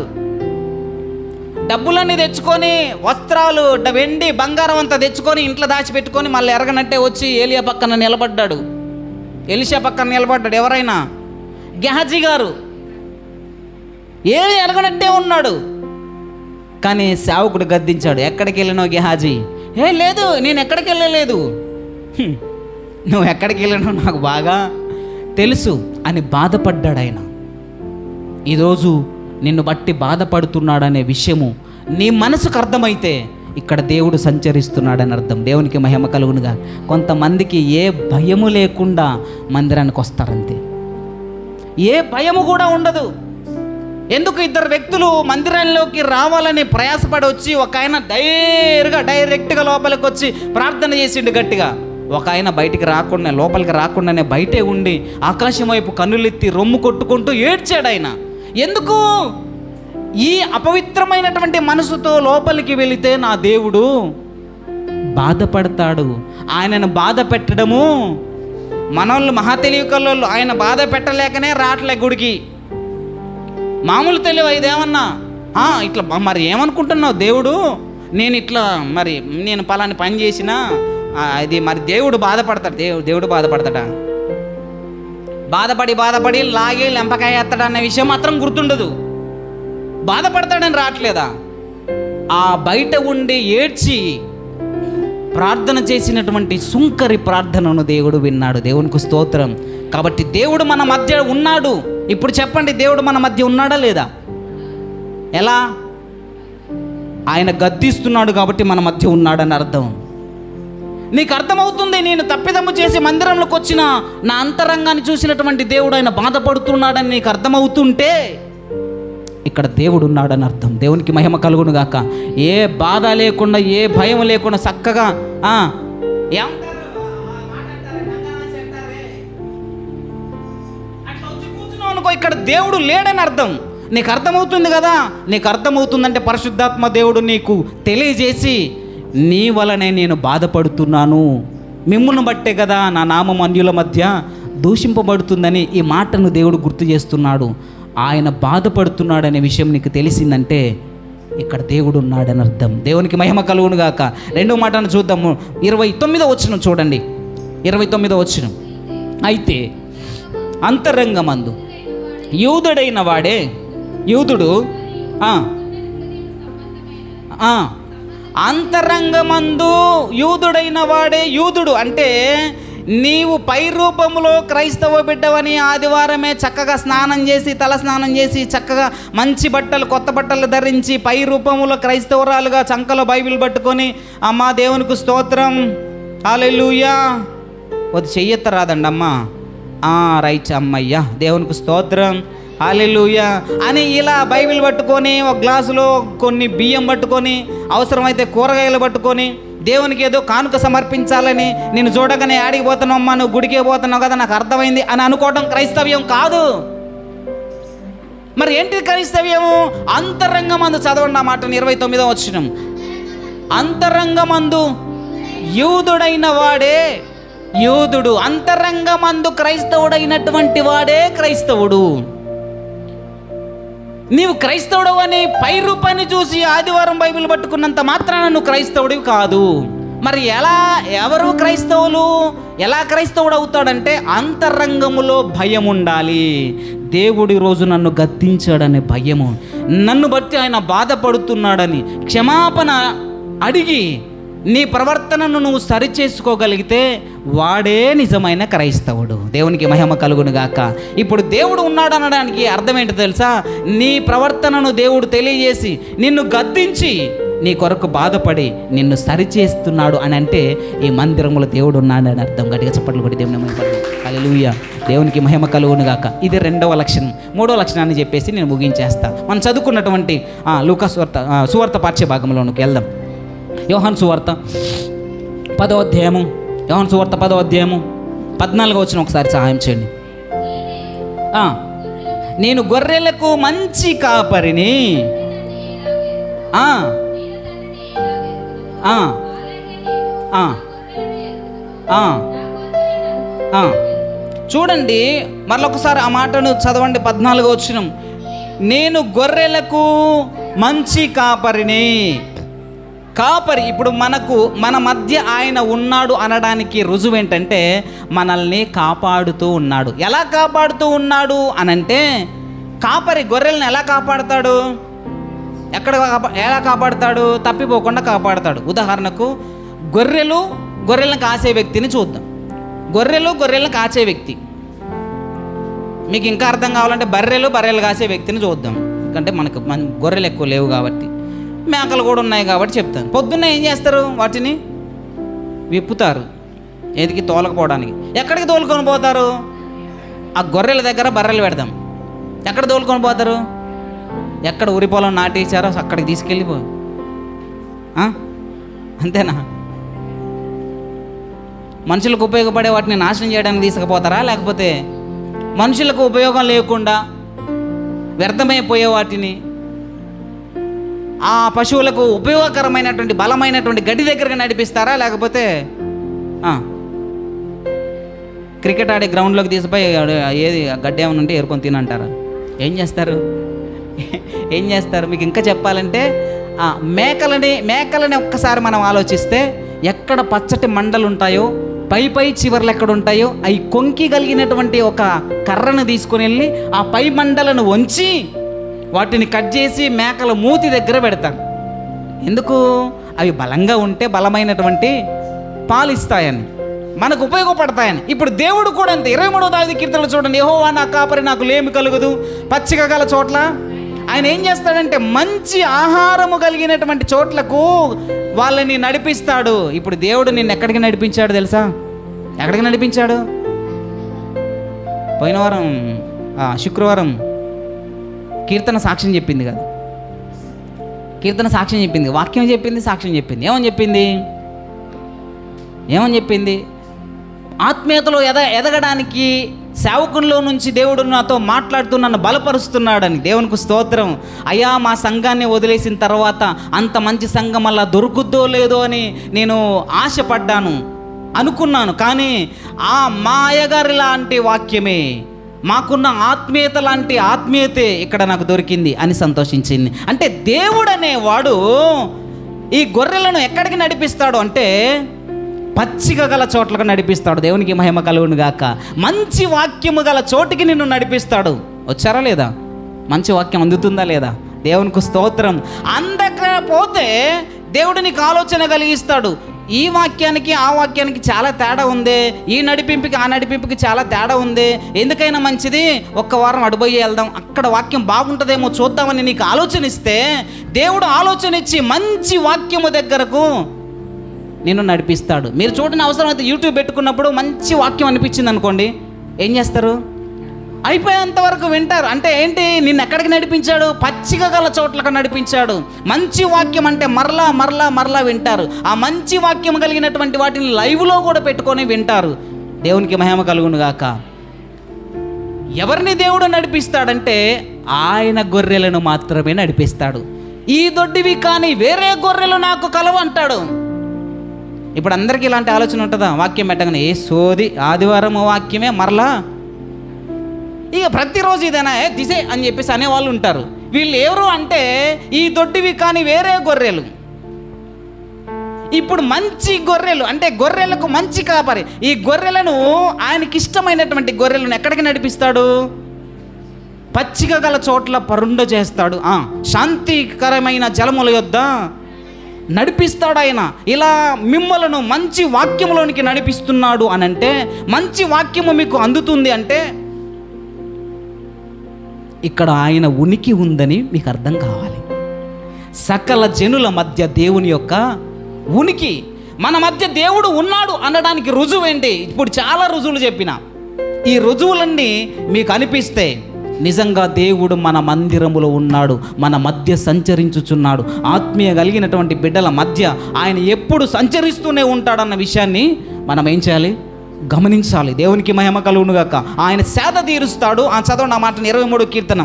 డబ్బులన్నీ తెచ్చుకొని, వస్త్రాలు, వెండి బంగారం అంతా తెచ్చుకొని ఇంట్లో దాచిపెట్టుకొని మళ్ళీ ఎరగనట్టే వచ్చి ఏలియా పక్కన నిలబడ్డాడు, ఎలీషా పక్కన నిలబడ్డాడు. ఎవరైనా గెహజీ గారు ఏమి ఎరగనట్టే ఉన్నాడు. కానీ సేవకుడు గద్దించాడు. ఎక్కడికి వెళ్ళినావు గెహాజీ? లేదు, నేను ఎక్కడికి వెళ్ళలేదు, నువ్వు ఎక్కడికి వెళ్ళినావు నాకు బాగా తెలుసు అని బాధపడ్డాడు ఆయన. ఈరోజు నిన్ను బట్టి బాధపడుతున్నాడనే విషయము నీ మనసుకు అర్థమైతే ఇక్కడ దేవుడు సంచరిస్తున్నాడని అర్థం. దేవునికి మహిమ కలుగునుగా. కొంతమందికి ఏ భయము లేకుండా మందిరానికి వస్తారంతే, ఏ భయము కూడా ఉండదు. ఎందుకు? ఇద్దరు వ్యక్తులు మందిరంలోకి రావాలని ప్రయాసపడి వచ్చి, ఒక ఆయన డైరెక్ట్గా లోపలికి వచ్చి ప్రార్థన చేసిండు గట్టిగా. ఒక ఆయన బయటికి రాకుండా, లోపలికి రాకుండానే బయటే ఉండి ఆకాశం వైపు కన్నులెత్తి రొమ్ము కొట్టుకుంటూ ఏడ్చాడు ఆయన. ఎందుకు? ఈ అపవిత్రమైనటువంటి మనసుతో లోపలికి వెళితే నా దేవుడు బాధపడతాడు. ఆయనను బాధ పెట్టడము, మనోళ్ళు మహా తెలివికల్లోళ్ళు, ఆయన బాధ పెట్టలేకనే రావట్లే గుడికి. మామూలు తెలివి ఇదేమన్నా ఇట్లా మరి ఏమనుకుంటున్నావు? దేవుడు నేను ఇట్లా మరి నేను పలాని పని చేసినా అది మరి దేవుడు బాధపడతాడు. దేవుడు బాధపడతాడా? బాధపడి లాగే లెంపకాయ ఎత్తాడు అనే విషయం మాత్రం గుర్తుండదు. బాధపడతాడని రావట్లేదా? ఆ బయట ఉండి ఏడ్చి ప్రార్థన చేసినటువంటి సుంకరి ప్రార్థనను దేవుడు విన్నాడు. దేవునికి స్తోత్రం. కాబట్టి దేవుడు మన మధ్య ఉన్నాడు. ఇప్పుడు చెప్పండి, దేవుడు మన మధ్య ఉన్నాడా లేదా? ఎలా? ఆయన గద్దిస్తున్నాడు కాబట్టి మన మధ్య ఉన్నాడని అర్థం. నీకు అర్థమవుతుంది. నేను తప్పిదమ్ము చేసి మందిరంలోకి వచ్చిన నా అంతరంగాన్ని చూసినటువంటి దేవుడు ఆయన బాధపడుతున్నాడని నీకు అర్థమవుతుంటే ఇక్కడ దేవుడు ఉన్నాడని అర్థం. దేవునికి మహిమ కలుగును గాక. ఏ బాధ లేకుండా, ఏ భయం లేకుండా చక్కగా అనుకో, ఇక్కడ దేవుడు లేడని అర్థం. నీకు అర్థమవుతుంది కదా? నీకు అర్థమవుతుందంటే పరిశుద్ధాత్మ దేవుడు నీకు తెలియజేసి, నీ వలనే నేను బాధపడుతున్నాను, మిమ్మును బట్టే కదా నా నామం అన్యుల మధ్య దూషింపబడుతుందని ఈ మాటను దేవుడు గుర్తు చేస్తున్నాడు. ఆయన బాధపడుతున్నాడనే విషయం నీకు తెలిసిందంటే ఇక్కడ దేవుడు ఉన్నాడని అర్థం. దేవునికి మహిమ కలుగును గాక. రెండో మాటను చూద్దాము. 29వ వచనం చూడండి. 29వ వచనం. అయితే అంతరంగమందు యూదుడైన వాడే యూదుడు అంతరంగమందు యూదుడైన వాడే యూదుడు అంటే నీవు పై రూపంలో క్రైస్తవ బిడ్డవని ఆదివారమే చక్కగా స్నానం చేసి తల స్నానం చేసి చక్కగా మంచి బట్టలు కొత్త బట్టలు ధరించి పై రూపంలో క్రైస్తవురాలుగా చంకలో బైబిల్ పట్టుకొని అమ్మా దేవునికి స్తోత్రం హల్లెలూయా వద్దు చెయ్యెత్త రాదండి అమ్మా రైట్ అమ్మయ్యా దేవునికి స్తోత్రం హల్లెలూయా అని ఇలా బైబిల్ పట్టుకొని ఒక గ్లాసులో కొన్ని బియ్యం పట్టుకొని అవసరమైతే కూరగాయలు పట్టుకొని దేవునికి ఏదో కానుక సమర్పించాలని నేను చూడగానే ఆడికి పోతున్నావు నువ్వు గుడికే పోతున్నావు కదా నాకు అర్థమైంది అని అనుకోవడం క్రైస్తవ్యం కాదు. మరి ఏంటి క్రైస్తవ్యము? అంతరంగమందు చదవండి ఆ మాటను. 29వ వచనం. అంతరంగమందు యూదుడైన వాడే యూదుడు. అంతరంగమందు క్రైస్తవుడైనటువంటి వాడే క్రైస్తవుడు. నీవు క్రైస్తవుడు అని పై రూపాన్ని చూసి ఆదివారం బైబిల్ పట్టుకున్నంత మాత్రాన నువ్వు క్రైస్తవుడివి కాదు. మరి ఎవరు క్రైస్తవులు? ఎలా క్రైస్తవుడు అవుతాడంటే అంతరంగములో భయం ఉండాలి. దేవుడి రోజు నన్ను గద్దించాడనే భయము, నన్ను బట్టి ఆయన బాధపడుతున్నాడని క్షమాపణ అడిగి నీ ప్రవర్తనను నువ్వు సరిచేసుకోగలిగితే వాడే నిజమైన క్రైస్తవుడు. దేవునికి మహిమ కలుగును గాక. ఇప్పుడు దేవుడు ఉన్నాడు అనడానికి అర్థం ఏంటో తెలుసా? నీ ప్రవర్తనను దేవుడు తెలియజేసి నిన్ను గద్దించి నీ కొరకు బాధపడి నిన్ను సరిచేస్తున్నాడు అని అంటే ఈ మందిరంలో దేవుడు ఉన్నాడని అర్థం. గట్టిగా చప్పట్లు కొట్టి దేవుని మహిమ హల్లెలూయా. దేవునికి మహిమ కలుగును గాక. ఇది 2వ లక్షణం. 3వ లక్షణాన్ని చెప్పేసి నేను ముగించేస్తా. మనం చదువుకున్నటువంటి లూకా సువార్త పాఠ్య భాగంలోనికి వెళ్దాం. యోహాను సువార్త 10వ అధ్యాయము. యోహాను సువార్త 10వ అధ్యాయము 14వ వచనం ఒకసారి సహాయం చేయండి. నేను గొర్రెలకు మంచి కాపరిని. చూడండి మరొకసారి ఆ మాటను చదవండి. 14వ వచనం. నేను గొర్రెలకు మంచి కాపరిని. కాపరి ఇప్పుడు మన మధ్య ఆయన ఉన్నాడు అనడానికి రుజువు ఏంటంటే మనల్ని కాపాడుతూ ఉన్నాడు. ఎలా కాపాడుతూ ఉన్నాడు అనంటే కాపరి గొర్రెలను ఎలా కాపాడుతాడు? ఎలా కాపాడుతాడు? తప్పిపోకుండా కాపాడుతాడు. ఉదాహరణకు గొర్రెలను కాసే వ్యక్తిని చూద్దాం. గొర్రెలను కాసే వ్యక్తి. మీకు ఇంకా అర్థం కావాలంటే బర్రెలు కాసే వ్యక్తిని చూద్దాం. ఎందుకంటే మనకు గొర్రెలు ఎక్కువ లేవు కాబట్టి, మేకలు కూడా ఉన్నాయి కాబట్టి చెప్తాను. పొద్దున్న ఏం చేస్తారు? వాటిని విప్పుతారు. ఏదికి? తోలకపోవడానికి. ఎక్కడికి తోలుకొని పోతారు? ఆ గొర్రెల దగ్గర బర్రెలు పెడతాం. ఎక్కడ తోలుకొని పోతారు? ఎక్కడ ఉరి పొలం నాటేశారో అక్కడికి తీసుకెళ్ళిపో. అంతేనా? మనుషులకు ఉపయోగపడే వాటిని నాశనం చేయడానికి తీసుకుపోతారా? లేకపోతే మనుషులకు ఉపయోగం లేకుండా వ్యర్థమైపోయే వాటిని ఆ పశువులకు ఉపయోగకరమైనటువంటి బలమైనటువంటి గడ్డి దగ్గరగా నడిపిస్తారా? లేకపోతే క్రికెట్ ఆడే గ్రౌండ్లోకి తీసిపోయి ఏది గడ్డి ఏమైనా ఉంటే ఏరుకొని తినంటారా? ఏం చేస్తారు? మీకు ఇంకా చెప్పాలంటే మేకలని ఒక్కసారి మనం ఆలోచిస్తే ఎక్కడ పచ్చటి మండలు ఉంటాయో పై చివర్లు ఎక్కడ ఉంటాయో అవి కొంకి కలిగినటువంటి ఒక కర్రను తీసుకుని వెళ్ళి ఆ పై మండలను వంచి వాటిని కట్ చేసి మేకల మూతి దగ్గర పెడతారు. ఎందుకు? అవి బలంగా ఉంటే బలమైనటువంటి పాలు ఇస్తాయని, మనకు ఉపయోగపడతాయని. ఇప్పుడు దేవుడు కూడా అంతే. 23వ కీర్తనలో చూడండి. యెహోవా నా కాపరి, నాకు లేమి కలుగదు. పచ్చిక గల చోట్ల ఆయన ఏం చేస్తాడంటే మంచి ఆహారము కలిగినటువంటి చోట్లకు వాళ్ళని నడిపిస్తాడు. ఇప్పుడు దేవుడు నిన్ను ఎక్కడికి నడిపించాడు తెలుసా? ఎక్కడికి నడిపించాడు? పోయిన వారం శుక్రవారం కీర్తన సాక్ష్యం చెప్పింది కదా. కీర్తన సాక్ష్యం చెప్పింది, వాక్యం చెప్పింది, సాక్ష్యం చెప్పింది. ఏమని చెప్పింది? ఆత్మీయతలో ఎదగడానికి సేవకుల్లో నుంచి దేవుడు నాతో మాట్లాడుతూ నన్ను బలపరుస్తున్నాడని. దేవునికి స్తోత్రం. అయ్యా, మా సంఘాన్ని వదిలేసిన తర్వాత అంత మంచి సంఘం అలా దొరుకుద్దో లేదో అని నేను ఆశపడ్డాను. అనుకున్నాను. కానీ ఆ మా అయ్యగారి లాంటి వాక్యమే, మాకున్న ఆత్మీయత లాంటి ఆత్మీయతే ఇక్కడ నాకు దొరికింది అని సంతోషించింది. అంటే దేవుడు అనేవాడు ఈ గొర్రెలను ఎక్కడికి నడిపిస్తాడు అంటే పచ్చిక గల చోట్లకు నడిపిస్తాడు. దేవునికి మహిమ కలుగును గాక. మంచి వాక్యము గల చోటికి నిన్ను నడిపిస్తాడు. వచ్చారా లేదా? మంచి వాక్యం అందుతుందా లేదా? దేవునికి స్తోత్రం. అందకపోతే దేవుడు నీకు ఆలోచన కలిగిస్తాడు. ఈ వాక్యానికి ఆ వాక్యానికి చాలా తేడా ఉంది, ఈ నడిపింపుకి ఆ నడిపింపుకి చాలా తేడా ఉంది, ఎందుకైనా మంచిది ఒక్క వారం అడుబోయి వెళ్దాం, అక్కడ వాక్యం బాగుంటుందేమో చూద్దామని నీకు ఆలోచన ఇస్తే దేవుడు ఆలోచన ఇచ్చి మంచి వాక్యము దగ్గరకు నిన్ను నడిపిస్తాడు. మీరు చూడని అవసరం అయితే యూట్యూబ్ పెట్టుకున్నప్పుడు మంచి వాక్యం అనిపించింది అనుకోండి, ఏం చేస్తారు? అయిపోయేంత వరకు వింటారు. అంటే ఏంటి? నిన్ను ఎక్కడికి నడిపించాడు? పచ్చిక గల చోట్లకు నడిపించాడు. మంచి వాక్యం అంటే మరలా మరలా మరలా వింటారు. ఆ మంచి వాక్యం కలిగినటువంటి వాటిని లైవ్లో కూడా పెట్టుకొని వింటారు. దేవునికి మహిమ కలుగును గాక. ఎవరిని దేవుడు నడిపిస్తాడంటే ఆయన గొర్రెలను మాత్రమే నడిపిస్తాడు. ఈ దొడ్డివి కానీ వేరే గొర్రెలు నాకు కలవు అంటాడు. ఇప్పుడు అందరికీ ఇలాంటి ఆలోచన ఉంటుందా? వాక్యం పెట్టగానే ఏ సోది, ఆదివారం వాక్యమే మరలా ఇక ప్రతిరోజు ఇదేనా దిశే అని చెప్పేసి అనేవాళ్ళు ఉంటారు. వీళ్ళు ఎవరు అంటే ఈ దొడ్డివి కానీ వేరే గొర్రెలు. ఇప్పుడు మంచి గొర్రెలు అంటే గొర్రెలకు మంచి కాపరి. ఈ గొర్రెలను ఆయనకి ఇష్టమైనటువంటి గొర్రెలను ఎక్కడికి నడిపిస్తాడు? పచ్చిక గల చోట్ల పరుండ చేస్తాడు. శాంతికరమైన జలముల యొద్ద నడిపిస్తాడు ఆయన. ఇలా మిమ్మలను మంచి వాక్యములోనికి నడిపిస్తున్నాడు అని అంటే, మంచి వాక్యము మీకు అందుతుంది అంటే ఇక్కడ ఆయన ఉనికి ఉందని మీకు అర్థం కావాలి. సకల జనుల మధ్య దేవుని యొక్క ఉనికి, మన మధ్య దేవుడు ఉన్నాడు అనడానికి రుజువు ఏంటి? ఇప్పుడు చాలా రుజువులు చెప్పిన ఈ రుజువులన్నీ మీకు అనిపిస్తే నిజంగా దేవుడు మన మందిరములో ఉన్నాడు, మన మధ్య సంచరించుచున్నాడు. ఆత్మీయ కలిగినటువంటి బిడ్డల మధ్య ఆయన ఎప్పుడు సంచరిస్తూనే ఉంటాడన్న విషయాన్ని మనం ఏం చేయాలి? గమనించాలి. దేవునికి మహిమ కలుగును గాక. ఆయన సేద తీరుస్తాడు. చదవండి ఆ మాటను, 23వ కీర్తన.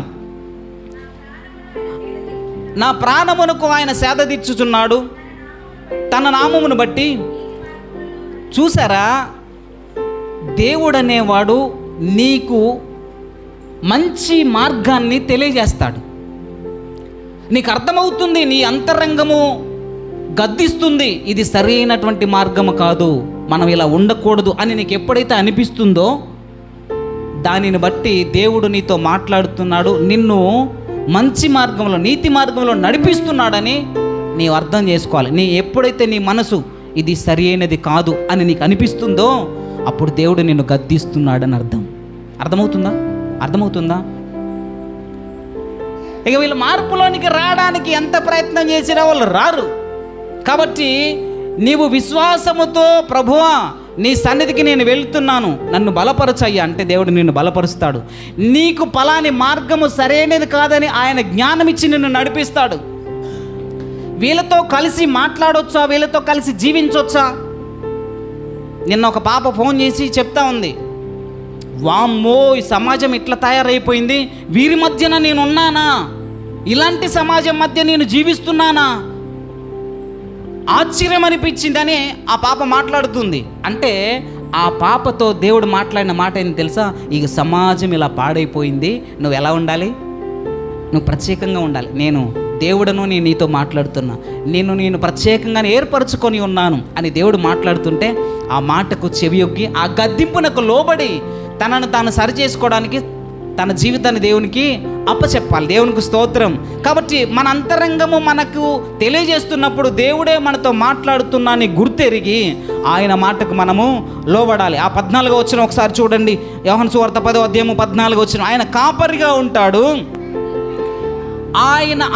నా ప్రాణమునకు ఆయన సేద తీర్చుచున్నాడు తన నామమును బట్టి. చూసారా, దేవుడు అనేవాడు నీకు మంచి మార్గాన్ని తెలియజేస్తాడు. నీకు అర్థమవుతుంది, నీ అంతరంగము గద్దిస్తుంది, ఇది సరైనటువంటి మార్గము కాదు, మనం ఇలా ఉండకూడదు అని నీకు ఎప్పుడైతే అనిపిస్తుందో దానిని బట్టి దేవుడు నీతో మాట్లాడుతున్నాడు, నిన్ను మంచి మార్గంలో నీతి మార్గంలో నడిపిస్తున్నాడని నీవు అర్థం చేసుకోవాలి. ఎప్పుడైతే నీ మనసు ఇది సరి అయినది కాదు అని నీకు అనిపిస్తుందో అప్పుడు దేవుడు నిన్ను గద్దిస్తున్నాడని అర్థం. అర్థమవుతుందా? ఇక వీళ్ళు మార్పులోనికి రావడానికి ఎంత ప్రయత్నం చేసినా వాళ్ళు రారు. కాబట్టి నీవు విశ్వాసముతో ప్రభువా నీ సన్నిధికి నేను వెళ్తున్నాను, నన్ను బలపరచయ్యా అంటే దేవుడు నిన్ను బలపరుస్తాడు. నీకు పలాని మార్గము సరైనది కాదని ఆయన జ్ఞానం ఇచ్చి నిన్ను నడిపిస్తాడు. వీళ్ళతో కలిసి మాట్లాడొచ్చా? వీళ్ళతో కలిసి జీవించవచ్చా? నిన్న ఒక పాప ఫోన్ చేసి చెప్తా ఉంది, వామ్మో ఈ సమాజం ఇట్లా తయారైపోయింది, వీరి మధ్యన నేను ఉన్నానా? ఇలాంటి సమాజం మధ్య నేను జీవిస్తున్నానా? ఆశ్చర్యం అనిపించిందని ఆ పాప మాట్లాడుతుంది. అంటే ఆ పాపతో దేవుడు మాట్లాడిన మాట ఏంటి తెలుసా? ఇక సమాజం ఇలా పాడైపోయింది, నువ్వు ఎలా ఉండాలి? నువ్వు ప్రత్యేకంగా ఉండాలి. నేను దేవుడను నేను నీతో మాట్లాడుతున్నా, నేను ప్రత్యేకంగానే ఏర్పరచుకొని ఉన్నాను అని దేవుడు మాట్లాడుతుంటే ఆ మాటకు చెవియొగ్గి ఆ గద్దింపునకు లోబడి తనను తాను సరి చేసుకోవడానికి తన జీవితాన్ని దేవునికి అప్పచెప్పాలి. దేవునికి స్తోత్రం. కాబట్టి మన అంతరంగము మనకు తెలియజేస్తున్నప్పుడు దేవుడే మనతో మాట్లాడుతున్నాని గుర్తెరిగి ఆయన మాటకు మనము లోబడాలి. ఆ 14వ వచనం ఒకసారి చూడండి. యోహాను సువార్త 10వ అధ్యాయము 14వ వచనం. ఆయన కాపరిగా ఉంటాడు,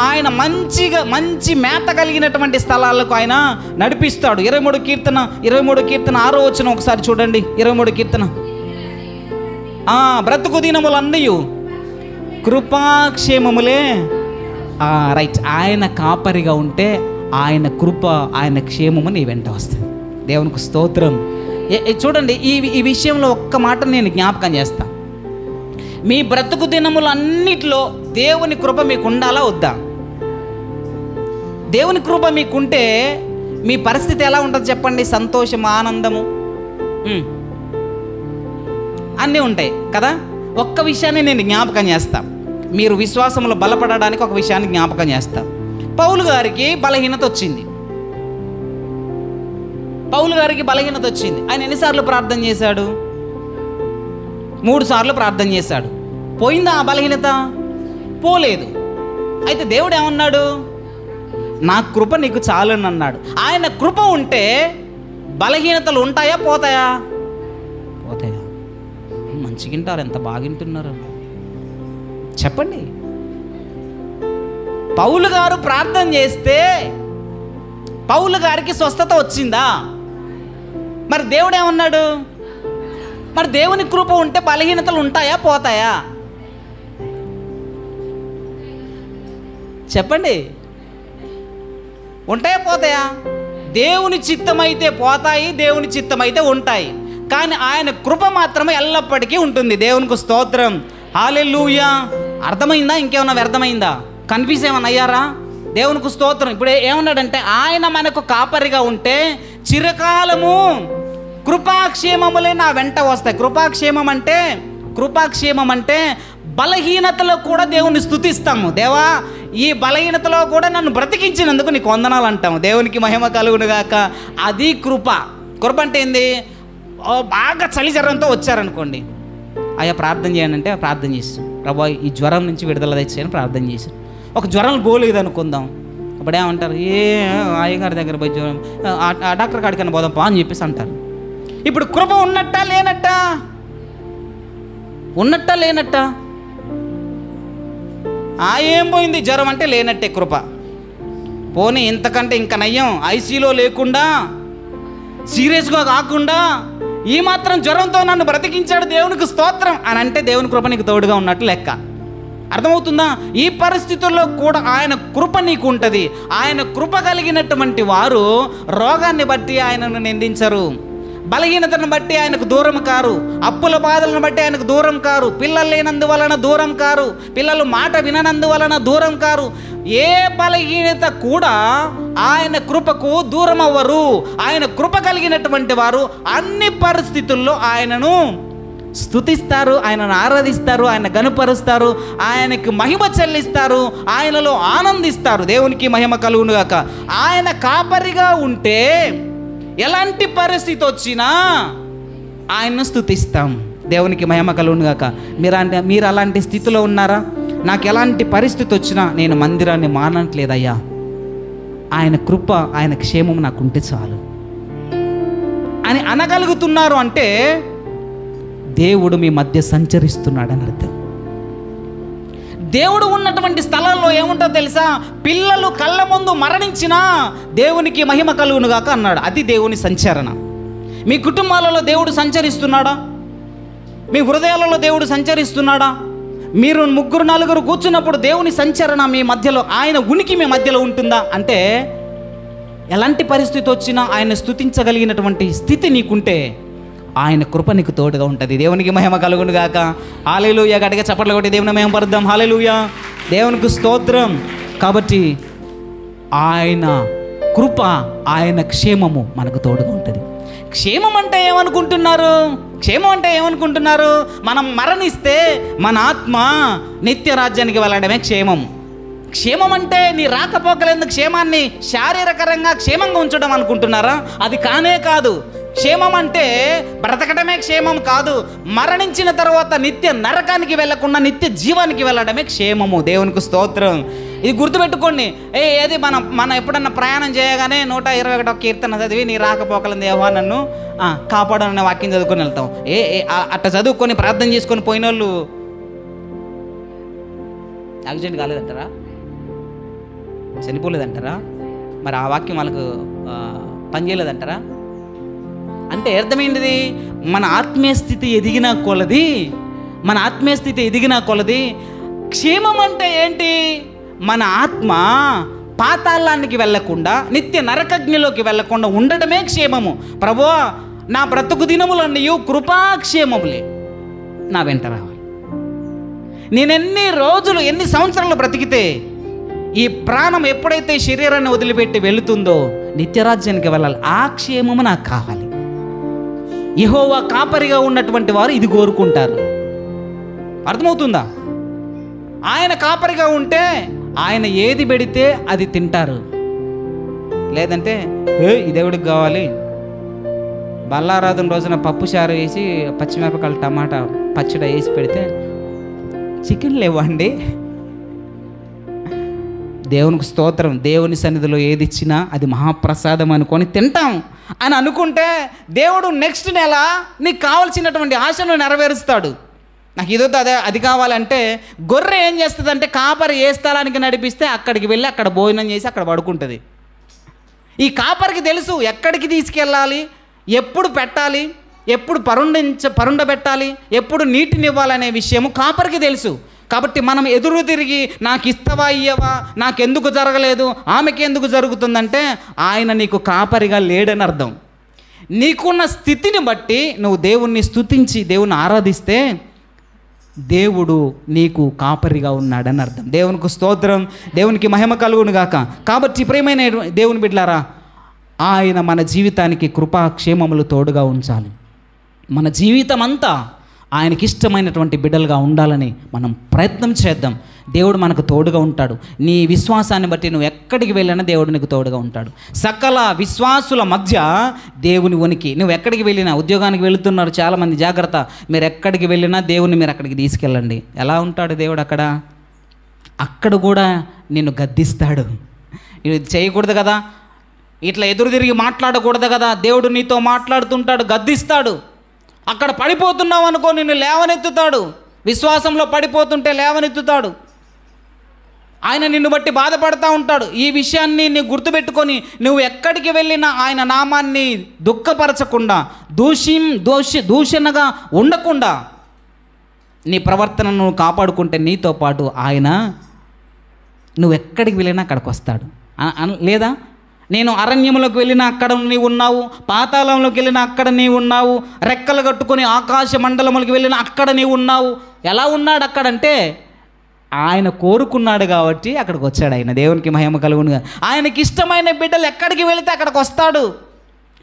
ఆయన మంచి మేత కలిగినటువంటి స్థలాలకు ఆయన నడిపిస్తాడు. 23వ కీర్తన 6వ వచనం ఒకసారి చూడండి. 23వ కీర్తన. బ్రతుకు దినములన్నీ కృపాక్షేమములే. రైట్. ఆయన కాపరిగా ఉంటే ఆయన కృప, ఆయన క్షేమము నీ వెంట వస్తుంది. దేవునికి స్తోత్రం. చూడండి, ఈ విషయంలో ఒక్క మాట నేను జ్ఞాపకం చేస్తా. మీ బ్రతుకు దినములన్నిటిలో దేవుని కృప మీకు ఉండాలా వద్దా? దేవుని కృప మీకుంటే మీ పరిస్థితి ఎలా ఉంటుంది చెప్పండి? సంతోషం, ఆనందము, అన్నీ ఉంటాయి కదా. ఒక్క విషయాన్ని నేను జ్ఞాపకం చేస్తాను, మీరు విశ్వాసంలో బలపడడానికి ఒక విషయాన్ని జ్ఞాపకం చేస్తాను. పౌలు గారికి బలహీనత వచ్చింది. ఆయన ఎన్నిసార్లు ప్రార్థన చేశాడు? 3 సార్లు ప్రార్థన చేశాడు. పోయిందా ఆ బలహీనత? పోలేదు. అయితే దేవుడు ఏమన్నాడు? నా కృప నీకు చాలని అన్నాడు. ఆయన కృప ఉంటే బలహీనతలు ఉంటాయా పోతాయా? పోతాయా? మంచిగింటారు, ఎంత బాగింటున్నారు చెప్పండి. పౌలు గారు ప్రార్థన చేస్తే పౌలు గారికి స్వస్థత వచ్చిందా? మరి దేవుడు ఏమన్నాడు? మరి దేవుని కృప ఉంటే బలహీనతలు ఉంటాయా పోతాయా? చెప్పండి. ఉంటాయా పోతాయా? దేవుని చిత్తమైతే పోతాయి, దేవుని చిత్తమైతే ఉంటాయి. కానీ ఆయన కృప మాత్రమే ఎల్లప్పటికీ ఉంటుంది. దేవునికి స్తోత్రం, హల్లెలూయా. అర్థమైందా? ఇంకేమన్నా వ్యర్థమైందా? కన్ఫ్యూజ్ ఏమన్నా అయ్యారా? దేవునికి స్తోత్రం. ఇప్పుడు ఏమన్నాడంటే ఆయన మనకు కాపరిగా ఉంటే చిరకాలము కృపాక్షేమములే నా వెంట వస్తాయి. కృపాక్షేమం అంటే బలహీనతలో కూడా దేవుని స్తుతిస్తాము. దేవా, ఈ బలహీనతలో కూడా నన్ను బ్రతికించినందుకు నీకు వందనాలు అంటాము. దేవునికి మహిమ కలుగును గాక. అది కృప. అంటే ఏంది? బాగా చలి జ్వరంతో వచ్చారనుకోండి, అయ్యా ప్రార్థన చేయండి అంటే ప్రార్థన చేస్తాం. ప్రభా ఈ జ్వరం నుంచి విడుదల తెచ్చాయని ప్రార్థన చేశాను. ఒక జ్వరం పోలేదు అనుకుందాం, అప్పుడు ఏమంటారు? అయ్యగారి దగ్గర పోయి జ్వరం డాక్టర్ కాడికైనా పోదాం అని చెప్పేసి అంటారు. ఇప్పుడు కృప ఉన్నట్టా లేనట్టా? ఏం పోయింది? జ్వరం అంటే లేనట్టే కృప. పోనీ ఇంతకంటే ఇంకా నయ్యం, ఐసీలో లేకుండా సీరియస్గా కాకుండా ఈ మాత్రం జ్వరంతో నన్ను బ్రతికించాడు, దేవునికి స్తోత్రం అని అంటే దేవుని కృప నీకు తోడుగా ఉన్నట్టు లెక్క. అర్థమవుతుందా? ఈ పరిస్థితుల్లో కూడా ఆయన కృప నీకు ఉంటుంది. ఆయన కృప కలిగినటువంటి వారు రోగాన్ని బట్టి ఆయనను నిందించరు, బలహీనతను బట్టి ఆయనకు దూరం కారు, అప్పుల బాధలను బట్టి ఆయనకు దూరం కారు, పిల్లలు లేనందువలన దూరం కారు, పిల్లలు మాట విననందువలన దూరం కారు. ఏ బలహీనత కూడా ఆయన కృపకు దూరం అవ్వరు. ఆయన కృప కలిగినటువంటి వారు అన్ని పరిస్థితుల్లో ఆయనను స్తుతిస్తారు, ఆయనను ఆరాధిస్తారు, ఆయన గనుపరుస్తారు, ఆయనకు మహిమ చెల్లిస్తారు, ఆయనలో ఆనందిస్తారు. దేవునికి మహిమ కలుగునుగాక. ఆయన కాపరిగా ఉంటే ఎలాంటి పరిస్థితి వచ్చినా ఆయన్ను స్తుతిస్తాం. దేవునికి మహిమ కలుగునుగాక. మీరు అలాంటి స్థితిలో ఉన్నారా? నాకు ఎలాంటి పరిస్థితి వచ్చినా నేను మందిరాన్ని మానట్లేదయ్యా, ఆయన కృప ఆయన క్షేమం నాకుంటే చాలు అని అనగలుగుతున్నారు అంటే దేవుడు మీ మధ్య సంచరిస్తున్నాడని అర్థం. దేవుడు ఉన్నటువంటి స్థలాల్లో ఏముంటుందో తెలుసా? పిల్లలు కళ్ళ ముందు మరణించినా దేవునికి మహిమ కలుగునుగాక అన్నాడు. అది దేవుని సంచరణ. మీ కుటుంబాలలో దేవుడు సంచరిస్తున్నాడా? మీ హృదయాలలో దేవుడు సంచరిస్తున్నాడా? మీరు 3-4 కూర్చున్నప్పుడు దేవుని సంచరణ మీ మధ్యలో, ఆయన ఉనికి మీ మధ్యలో ఉంటుందా? అంటే ఎలాంటి పరిస్థితి వచ్చినా ఆయన స్తుతించగలిగినటువంటి స్థితి నీకుంటే ఆయన కృప నీకు తోడుగా ఉంటుంది. దేవునికి మహిమ కలుగును గాక. హల్లెలూయా. గట్టిగా చప్పట్లు కొట్టి దేవుని మహిమ పరుద్దాం. హల్లెలూయా. దేవునికి స్తోత్రం. కాబట్టి ఆయన కృప, ఆయన క్షేమము మనకు తోడుగా ఉంటుంది. క్షేమం అంటే ఏమనుకుంటున్నారు? మనం మరణిస్తే మన ఆత్మ నిత్య రాజ్యానికి వెళ్ళడమే క్షేమం. క్షేమం అంటే నీ రాకపోకలేందు క్షేమాన్ని శారీరకంగా క్షేమంగా ఉంచడం అనుకుంటున్నారా? అది కానే కాదు. క్షేమం అంటే బ్రతకడమే క్షేమం కాదు. మరణించిన తర్వాత నిత్య నరకానికి వెళ్ళకుండా నిత్య జీవానికి వెళ్ళడమే క్షేమము. దేవునికి స్తోత్రం. ఇది గుర్తుపెట్టుకోండి. ఏది మనం ఎప్పుడన్నా ప్రయాణం చేయగానే 121 కీర్తన చదివి నీ రాకపోకలంది దేవా నన్ను కాపాడనే వాక్యం చదువుకొని వెళ్తాం. అట్లా చదువుకొని ప్రార్థన చేసుకొని పోయిన వాళ్ళు యాక్సిడెంట్ కాలేదంటారా? చనిపోలేదంటారా? మరి ఆ వాక్యం వాళ్ళకు పనిచేయలేదంటారా? అంటే అర్థమైంది, మన ఆత్మీయ స్థితి ఎదిగిన కొలది క్షేమం అంటే ఏంటి? మన ఆత్మ పాతాళానికి వెళ్ళకుండా నిత్య నరకగ్నిలోకి వెళ్ళకుండా ఉండటమే క్షేమము. ప్రభువా, నా బ్రతుకు దినములన్నీ కృపాక్షేమములే నా వెంట రావాలి. నేను ఎన్ని సంవత్సరాలు బ్రతికితే ఈ ప్రాణం ఎప్పుడైతే శరీరాన్ని వదిలిపెట్టి వెళుతుందో నిత్యరాజ్యానికి వెళ్ళాలి. ఆ క్షేమము నాకు కావాలి. యెహోవా కాపరిగా ఉన్నటువంటి వారు ఇది కోరుకుంటారు. అర్థమవుతుందా? ఆయన కాపరిగా ఉంటే ఆయన ఏది పెడితే అది తింటారు. లేదంటే ఈ దేవుడికి కావాలి, బల్లారాధన రోజున పప్పు చారు వేసి పచ్చిమిరపకాయలు టమాటా పచ్చడి వేసి పెడితే చికెన్ లేవండి, దేవునికి స్తోత్రం, దేవుని సన్నిధిలో ఏది ఇచ్చినా అది మహాప్రసాదం అనుకొని తింటాం అని అనుకుంటే దేవుడు నెక్స్ట్ నెల నీకు కావాల్సినటువంటి ఆశను నెరవేరుస్తాడు. నాకు ఇదొద్దు అదే అది కావాలంటే గొర్రె ఏం చేస్తుంది అంటే కాపరి ఏ స్థలానికి నడిపిస్తే అక్కడికి వెళ్ళి అక్కడ భోజనం చేసి అక్కడ పడుకుంటుంది. ఈ కాపరికి తెలుసు ఎక్కడికి తీసుకెళ్ళాలి, ఎప్పుడు పెట్టాలి, ఎప్పుడు పరుండబెట్టాలి, ఎప్పుడు నీటిని ఇవ్వాలనే విషయము కాపరికి తెలుసు. కాబట్టి మనం ఎదురు తిరిగి నాకు ఇస్తావా ఇయ్యవా, నాకెందుకు జరగలేదు, ఆమెకి ఎందుకు జరుగుతుందంటే ఆయన నీకు కాపరిగా లేడని అర్థం. నీకున్న స్థితిని బట్టి నువ్వు దేవుణ్ణి స్తుతించి దేవుణ్ణి ఆరాధిస్తే దేవుడు నీకు కాపరిగా ఉన్నాడని అర్థం. దేవునికి స్తోత్రం, దేవునికి మహిమ కలుగును గాక. కాబట్టి ప్రియమైన దేవుని బిడ్డలారా, ఆయన మన జీవితానికి కృపాక్షేమములు తోడుగా ఉంచాలి. మన జీవితం అంతా ఆయనకి ఇష్టమైనటువంటి బిడ్డలుగా ఉండాలని మనం ప్రయత్నం చేద్దాం. దేవుడు మనకు తోడుగా ఉంటాడు. నీ విశ్వాసాన్ని బట్టి నువ్వు ఎక్కడికి వెళ్ళినా దేవుడు నీకు తోడుగా ఉంటాడు. సకల విశ్వాసుల మధ్య దేవుని ఉనికి. నువ్వు ఎక్కడికి వెళ్ళినా, ఉద్యోగానికి వెళుతున్నారు చాలామంది, జాగ్రత్త, మీరు ఎక్కడికి వెళ్ళినా దేవుని మీరు అక్కడికి తీసుకెళ్ళండి. ఎలా ఉంటాడు దేవుడు అక్కడ? అక్కడ కూడా నిన్ను గద్దిస్తాడు. ఇది చేయకూడదు కదా, ఇట్లా ఎదురు తిరిగి మాట్లాడకూడదు కదా, దేవుడు నీతో మాట్లాడుతుంటాడు, గద్దిస్తాడు. అక్కడ పడిపోతున్నావు అనుకో, నిన్ను లేవనెత్తుతాడు. విశ్వాసంలో పడిపోతుంటే లేవనెత్తుతాడు. ఆయన నిన్ను బట్టి బాధపడతా ఉంటాడు. ఈ విషయాన్ని నీ గుర్తుపెట్టుకొని నువ్వు ఎక్కడికి వెళ్ళినా ఆయన నామాన్ని దుఃఖపరచకుండా, దూషణగా ఉండకుండా నీ ప్రవర్తనను కాపాడుకుంటే నీతో పాటు ఆయన నువ్వు ఎక్కడికి వెళ్ళినా అక్కడికి వస్తాడు. లేదా నేను అరణ్యంలోకి వెళ్ళినా అక్కడ నీవు ఉన్నావు, పాతాళంలోకి వెళ్ళినా అక్కడ నీవు ఉన్నావు, రెక్కలు కట్టుకొని ఆకాశ మండలంలోకి వెళ్ళినా అక్కడ నీవు ఉన్నావు. ఎలా ఉన్నాడు అక్కడంటే ఆయన కోరుకున్నాడు కాబట్టి అక్కడికి వచ్చాడు. ఆయన దేవునికి మహిమ కలుగునుగా. ఆయనకి ఇష్టమైన బిడ్డలు ఎక్కడికి వెళితే అక్కడికి వస్తాడు.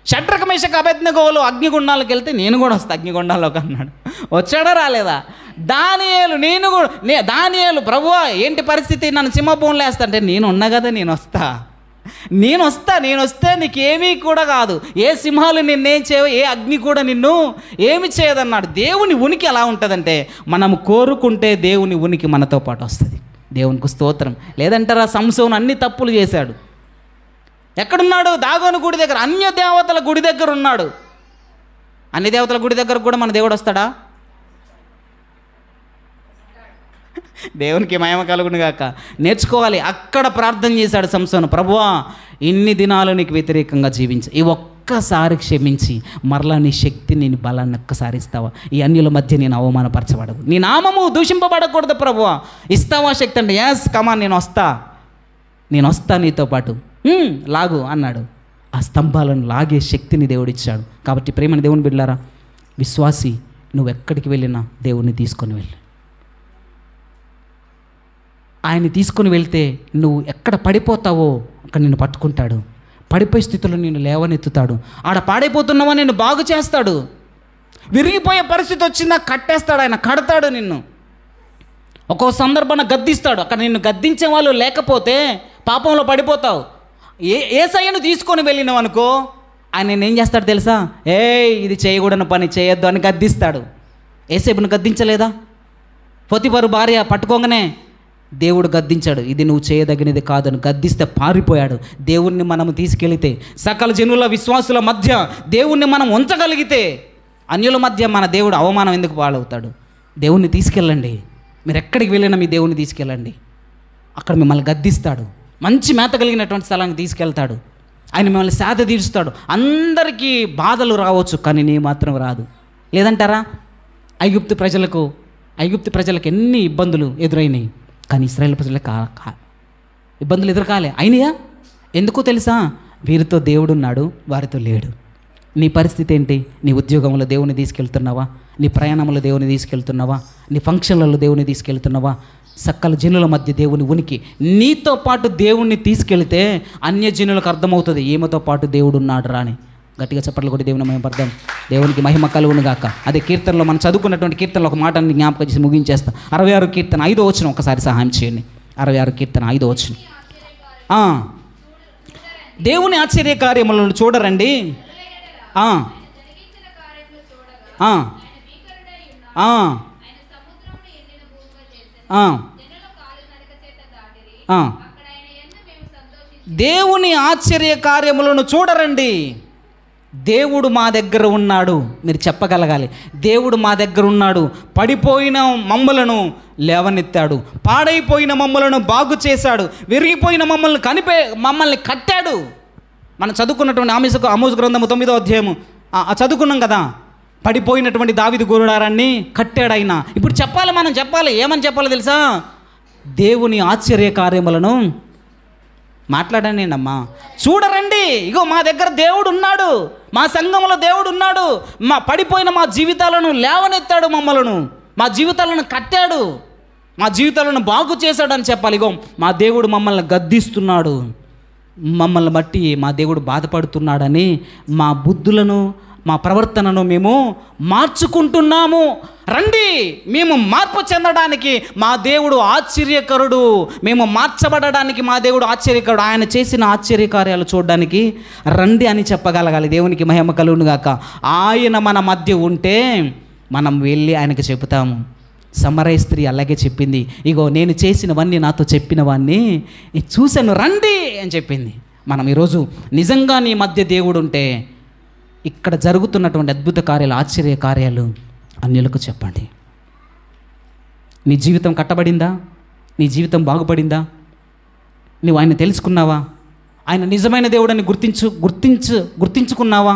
షడ్రక మేషక అబేద్నెగోలు అగ్నిగుండాలకు వెళ్తే నేను కూడా వస్తా అగ్నిగుండాల్లోకి అన్నాడు. వచ్చాడా రాలేదా? దానియేలు దానియేలు ప్రభువా ఏంటి పరిస్థితి, నన్ను సింహభూములు వేస్తా అంటే నేను ఉన్నా కదా, నేను వస్తే నీకేమీ కూడా కాదు, ఏ సింహాలు నిన్నేం చేయవు, ఏ అగ్ని కూడా నిన్ను ఏమి చేయదన్నాడు. దేవుని ఉనికి ఎలా ఉంటుందంటే మనం కోరుకుంటే దేవుని ఉనికి మనతో పాటు వస్తుంది. దేవునికి స్తోత్రం. లేదంటారా, సంసోను అన్ని తప్పులు చేశాడు. ఎక్కడున్నాడు? దాగోను గుడి దగ్గర, అన్య దేవతల గుడి దగ్గర ఉన్నాడు. అన్ని దేవతల గుడి దగ్గర కూడా మన దేవుడు వస్తాడా? దేవునికి మహిమ కలుగును గాక. నేర్చుకోవాలి. అక్కడ ప్రార్థన చేశాడు సంసోను, ప్రభువా ఇన్ని దినాలు నీకు వ్యతిరేకంగా జీవించి ఈ ఒక్కసారి క్షమించి మరలా నీ శక్తిని, నీ బలాన్ని ఒక్కసారి ఇస్తావా? ఈ అన్యుల మధ్య నేను అవమానపరచబడదు, నీ నామము దూషింపబడకూడదు ప్రభువా, ఇస్తావా శక్తి అంటే ఎస్ కమాన్ నేను వస్తా నీతో పాటు లాగు అన్నాడు. ఆ స్తంభాలను లాగే శక్తిని దేవుడిచ్చాడు. కాబట్టి ప్రేమని దేవుని బిడ్డలారా, విశ్వాసి నువ్వు ఎక్కడికి వెళ్ళినా దేవుణ్ణి తీసుకొని వెళ్ళి, ఆయన్ని తీసుకుని వెళ్తే నువ్వు ఎక్కడ పడిపోతావో అక్కడ నిన్ను పట్టుకుంటాడు. పడిపోయే స్థితిలో నిన్ను లేవనెత్తుతాడు. ఆడ పాడైపోతున్నావో నిన్ను బాగు చేస్తాడు. విరిగిపోయే పరిస్థితి వచ్చిందా కట్టేస్తాడు, ఆయన కడతాడు నిన్ను. ఒక్కో సందర్భాన గద్దిస్తాడు. అక్కడ నిన్ను గద్దించే వాళ్ళు లేకపోతే పాపంలో పడిపోతావు. యేసయ్యను తీసుకొని వెళ్ళినావు అనుకో, ఆయన ఏం చేస్తాడు తెలుసా? ఇది చేయకూడని పని చేయొద్దు అని గద్దిస్తాడు. యేసేపును గద్దించలేదా? పొతిఫరు భార్య పట్టుకోగానే దేవుడు గద్దించాడు, ఇది నువ్వు చేయదగినది కాదని గద్దిస్తే పారిపోయాడు. దేవుణ్ణి మనం తీసుకెళితే, సకల జనుల విశ్వాసుల మధ్య దేవుణ్ణి మనం ఉంచగలిగితే అన్యుల మధ్య మన దేవుడు అవమానం ఎందుకు పాలవుతాడు? దేవుణ్ణి తీసుకెళ్ళండి. మీరు ఎక్కడికి వెళ్ళినా మీ దేవుణ్ణి తీసుకెళ్ళండి. అక్కడ మిమ్మల్ని గద్దిస్తాడు. మంచి మేత కలిగినటువంటి స్థలానికి తీసుకెళ్తాడు. ఆయన మిమ్మల్ని సేద తీరుస్తాడు. అందరికీ బాధలు రావచ్చు, కానీ నీ మాత్రం రాదు. లేదంటారా? ఐగుప్తు ప్రజలకు ఎన్ని ఇబ్బందులు ఎదురైనాయి, కానీ ఇశ్రాయేల్ ప్రజలకు ఇబ్బందులు ఎదురుకాలే. అయినాయా? ఎందుకో తెలుసా? వీరితో దేవుడున్నాడు, వారితో లేడు. నీ పరిస్థితి ఏంటి? నీ ఉద్యోగంలో దేవుని తీసుకెళ్తున్నావా? నీ ప్రయాణంలో దేవుని తీసుకెళ్తున్నావా? నీ ఫంక్షన్లలో దేవుని తీసుకెళ్తున్నావా? సకల జనుల మధ్య దేవుని ఉనికి. నీతో పాటు దేవుణ్ణి తీసుకెళ్తే అన్యజనులకు అర్థమవుతుంది ఈమెతో పాటు దేవుడు ఉన్నాడు రా అని. గట్టిగా చప్పట్లు కొట్టి దేవుని మహిమపడదాం. దేవునికి మహిమ కలుగును గాక. అదే కీర్తనలో మనం చదువుకున్నటువంటి కీర్తనలో ఒక మాటని జ్ఞాపకం చేసి ముగించేస్తాం. 66 కీర్తన 5వ వచనం ఒకసారి సహాయం చేయండి. 66 కీర్తన 5వ వచనం. దేవుని ఆశ్చర్య కార్యములను చూడరండి. దేవుని ఆశ్చర్య కార్యములను చూడరండి. దేవుడు మా దగ్గర ఉన్నాడు. మీరు చెప్పగలగాలి, దేవుడు మా దగ్గర ఉన్నాడు. పడిపోయిన మమ్మలను లేవనెత్తాడు, పాడైపోయిన మమ్మలను బాగు చేశాడు, విరిగిపోయిన మమ్మల్ని కట్టాడు. మనం చదువుకున్నటువంటి ఆమోసు గ్రంథము 9వ అధ్యాయము చదువుకున్నాం కదా. పడిపోయినటువంటి దావీదు గుడారాన్ని కట్టాడు ఆయన. ఇప్పుడు మనం చెప్పాలి, ఏమని చెప్పాలి తెలుసా? దేవుని ఆశ్చర్య కార్యములను మాట్లాడండి అమ్మా. చూడరండి, ఇగో మా దగ్గర దేవుడు ఉన్నాడు, మా సంఘంలో దేవుడు ఉన్నాడు, పడిపోయిన మా జీవితాలను లేవనెత్తాడు, మా జీవితాలను కట్టాడు, మా జీవితాలను బాగు చేశాడు అని చెప్పాలి. ఇగో మా దేవుడు మమ్మల్ని గద్దిస్తున్నాడు, మమ్మల్ని బట్టి మా దేవుడు బాధపడుతున్నాడని మా బుద్ధులను మా ప్రవర్తనను మేము మార్చుకుంటున్నాము. రండి, మేము మార్పు చెందడానికి మా దేవుడు ఆశ్చర్యకరుడు, మేము మార్చబడడానికి మా దేవుడు ఆశ్చర్యకరుడు. ఆయన చేసిన ఆశ్చర్యకార్యాలు చూడడానికి రండి అని చెప్పగలగాలి. దేవునికి మహిమ కలుగును గాక. ఆయన మన మధ్య ఉంటే మనం వెళ్ళి ఆయనకి చెబుతాము. సమరయ స్త్రీ అలాగే చెప్పింది, ఇగో నేను చేసినవన్నీ నాతో చెప్పినవన్నీ చూశాను, రండి అని చెప్పింది. మనం ఈరోజు నిజంగా నీ మధ్య దేవుడు ఉంటే ఇక్కడ జరుగుతున్నటువంటి అద్భుత కార్యాలు, ఆశ్చర్య కార్యాలు అన్యులకు చెప్పండి. నీ జీవితం కట్టబడిందా? నీ జీవితం బాగుపడిందా? నువ్వు ఆయన తెలుసుకున్నావా? ఆయన నిజమైన దేవుడని గుర్తించుకున్నావా?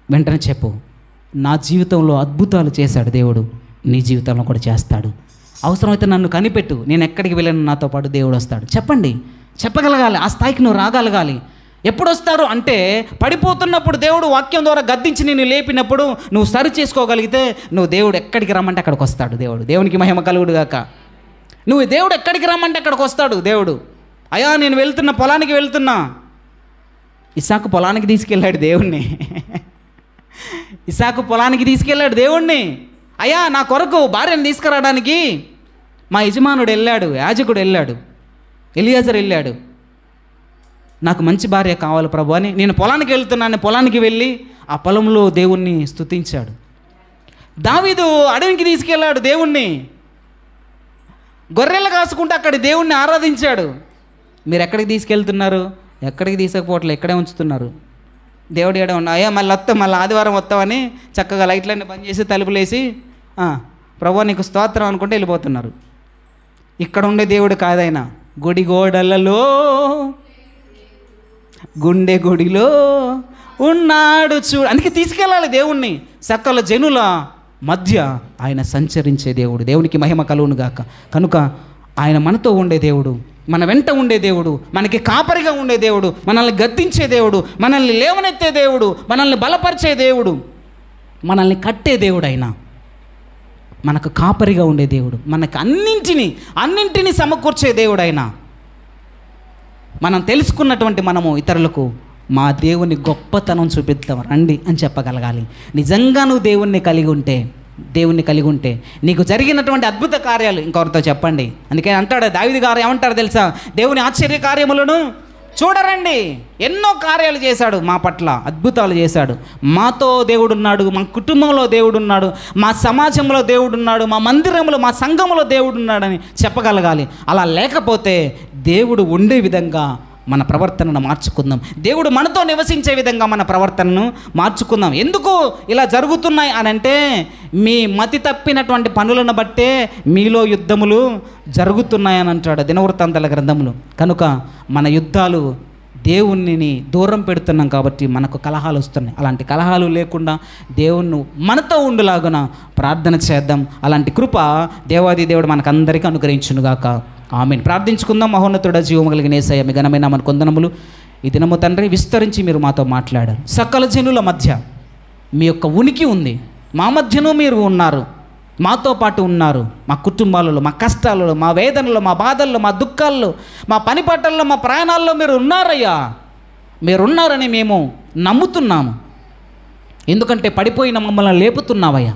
వెంటనే చెప్పు, నా జీవితంలో అద్భుతాలు చేశాడు దేవుడు, నీ జీవితంలో కూడా చేస్తాడు. అవసరమైతే నన్ను కనిపెట్టు, నేను ఎక్కడికి వెళ్ళాను నాతో పాటు దేవుడు వస్తాడు. చెప్పగలగాలి. ఆ స్థాయికి నువ్వు రాగలగాలి. ఎప్పుడు వస్తారు అంటే పడిపోతున్నప్పుడు దేవుడు వాక్యం ద్వారా గద్దించి నిన్ను లేపినప్పుడు నువ్వు సరి చేసుకోగలిగితే నువ్వు దేవుడు ఎక్కడికి రమ్మంటే అక్కడికి వస్తాడు దేవుడు. దేవునికి మహిమ కలుగుడు గాక. నువ్వు దేవుడు ఎక్కడికి రమ్మంటే అక్కడికి వస్తాడు దేవుడు. అయ్యా నేను పొలానికి వెళ్తున్నా. ఇస్సాకు పొలానికి తీసుకెళ్ళాడు దేవుణ్ణి. ఇస్సాకు పొలానికి తీసుకెళ్ళాడు దేవుణ్ణి. అయ్యా నా కొరకు భార్యను తీసుకురావడానికి మా యజమానుడు వెళ్ళాడు, యాజకుడు వెళ్ళాడు, ఎలియాజరు వెళ్ళాడు. నాకు మంచి భార్య కావాలి ప్రభు అని నేను పొలానికి వెళ్తున్నాను. పొలానికి వెళ్ళి ఆ పొలంలో దేవుణ్ణి స్తుతించాడు. దావీదు అడవికి తీసుకెళ్ళాడు దేవుణ్ణి. గొర్రెలు కాసుకుంటే అక్కడ దేవుణ్ణి ఆరాధించాడు. మీరు ఎక్కడికి తీసుకెళ్తున్నారు? ఎక్కడికి తీసుకుపోవట్లేదు, ఇక్కడే ఉంచుతున్నారు. దేవుడు ఏడ ఉన్నా, అయ్యా మళ్ళీ ఆదివారం వస్తామని చక్కగా లైట్లన్నీ బంద్ చేసి తలుపులేసి ప్రభు నీకు స్తోత్రం అనుకుంటే వెళ్ళిపోతున్నారు. ఇక్కడ ఉండే దేవుడు కాదైనా. గుడి గోడలలో గుండె గుడిలో ఉన్నాడు చూడు. అందుకే తీసుకెళ్ళాలి దేవుణ్ణి. సకల జనుల మధ్య ఆయన సంచరించే దేవుడు. దేవునికి మహిమ కలుగును గాక. కనుక ఆయన మనతో ఉండే దేవుడు, మన వెంట ఉండే దేవుడు, మనకి కాపరిగా ఉండే దేవుడు, మనల్ని గద్దించే దేవుడు, మనల్ని లేవనెత్తే దేవుడు, మనల్ని బలపరిచే దేవుడు, మనల్ని కట్టే దేవుడు. ఆయన మనకు కాపరిగా ఉండే దేవుడు, మనకు అన్నింటినీ సమకూర్చే దేవుడు. ఆయన మనం తెలుసుకున్నటువంటి మనము ఇతరులకు మా దేవుని గొప్పతనం చూపిద్దాం రండి అని చెప్పగలగాలి. నిజంగా నువ్వు దేవుణ్ణి కలిగి ఉంటే నీకు జరిగినటువంటి అద్భుత కార్యాలు ఇంకొకరితో చెప్పండి. అందుకే అంటాడు దావీదు గారు, ఏమంటారు తెలుసా? దేవుని ఆశ్చర్య కార్యములను చూడరండి. ఎన్నో కార్యాలు చేశాడు, మా పట్ల అద్భుతాలు చేశాడు. మాతో దేవుడున్నాడు, మా కుటుంబంలో దేవుడున్నాడు, మా సమాజంలో దేవుడున్నాడు, మా మందిరంలో మా సంఘంలో దేవుడున్నాడని చెప్పగలగాలి. అలా లేకపోతే దేవుడు ఉండే విధంగా మన ప్రవర్తనను మార్చుకుందాం. దేవుడు మనతో నివసించే విధంగా మన ప్రవర్తనను మార్చుకుందాం. ఎందుకు ఇలా జరుగుతున్నాయి అని అంటే మీ మతి తప్పినటువంటి పనులను బట్టే మీలో యుద్ధములు జరుగుతున్నాయని అంటాడు దినవృత్తాంతాల గ్రంథములు. కనుక మన యుద్ధాలు దేవుణ్ణి దూరం పెడుతున్నాం కాబట్టి మనకు కలహాలు వస్తున్నాయి. అలాంటి కలహాలు లేకుండా దేవుణ్ణి మనతో ఉండులాగున ప్రార్థన చేద్దాం. అలాంటి కృప దేవాది దేవుడు మనకందరికీ అనుగ్రహించునుగాక. ఆమేన్. ప్రార్థించుకుందాం. మహోన్నతుడ జీవము కలిగిన యేసయ్య మీ ఘనమైన మన కొందనములు ఈ దినము తండ్రి విస్తరించి మీరు మాతో మాట్లాడారు. సకల జనుల మధ్య మీ యొక్క ఉనికి ఉంది, మా మధ్యను మీరు ఉన్నారు, మాతో పాటు ఉన్నారు. మా కుటుంబాలలో, మా కష్టాలలో, మా వేదనలో, మా బాధల్లో, మా దుఃఖాల్లో, మా పని పాటల్లో, మా ప్రయాణాల్లో మీరు ఉన్నారయ్యా. మీరున్నారని మేము నమ్ముతున్నాము. ఎందుకంటే పడిపోయిన మమ్మల్ని లేపుతున్నావయ్యా,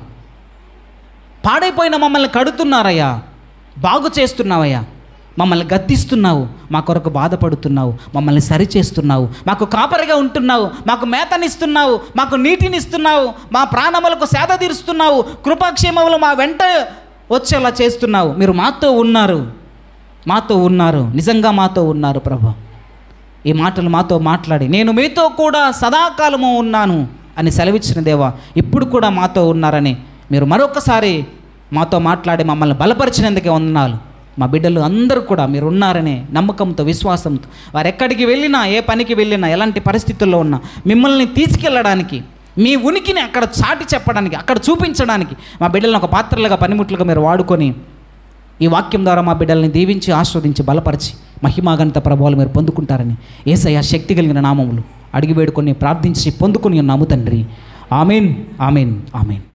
పాడైపోయిన మమ్మల్ని కడుతున్నారయ్యా, బాగు చేస్తున్నావయ్యా, మమ్మల్ని గద్దిస్తున్నావు, మా కొరకు బాధపడుతున్నావు, మమ్మల్ని సరిచేస్తున్నావు, మాకు కాపరిగా ఉంటున్నావు, మాకు మేతనిస్తున్నావు, మాకు నీటినిస్తున్నావు, మా ప్రాణములకు సేద తీరుస్తున్నావు, కృపాక్షేమములు మా వెంట వచ్చేలా చేస్తున్నావు. మీరు మాతో ఉన్నారు, నిజంగా మాతో ఉన్నారు ప్రభు. ఈ మాటలు మాతో మాట్లాడి నేను మీతో కూడా సదాకాలము ఉన్నాను అని సెలవిచ్చిన దేవా, ఇప్పుడు కూడా మాతో ఉన్నారని మీరు మరొకసారి మాతో మాట్లాడి మమ్మల్ని బలపరిచినందుకే వందనాలు. మా బిడ్డలు అందరూ కూడా మీరు ఉన్నారనే నమ్మకంతో, విశ్వాసంతో వారు ఎక్కడికి వెళ్ళినా, ఏ పనికి వెళ్ళినా, ఎలాంటి పరిస్థితుల్లో ఉన్నా మిమ్మల్ని తీసుకెళ్ళడానికి, మీ ఉనికిని అక్కడ చాటి చెప్పడానికి, అక్కడ చూపించడానికి మా బిడ్డలను ఒక పాత్రలుగా, పనిముట్లుగా మీరు వాడుకొని ఈ వాక్యం ద్వారా మా బిడ్డల్ని దీవించి, ఆస్వాదించి, బలపరిచి మహిమాగణిత ప్రభావాలు మీరు పొందుకుంటారని యేసయ్య శక్తి కలిగిన నామములు అడిగి వేడుకొని ప్రార్థించి పొందుకొని ఉన్నాము తండ్రి. ఆమేన్, ఆమేన్, ఆమేన్.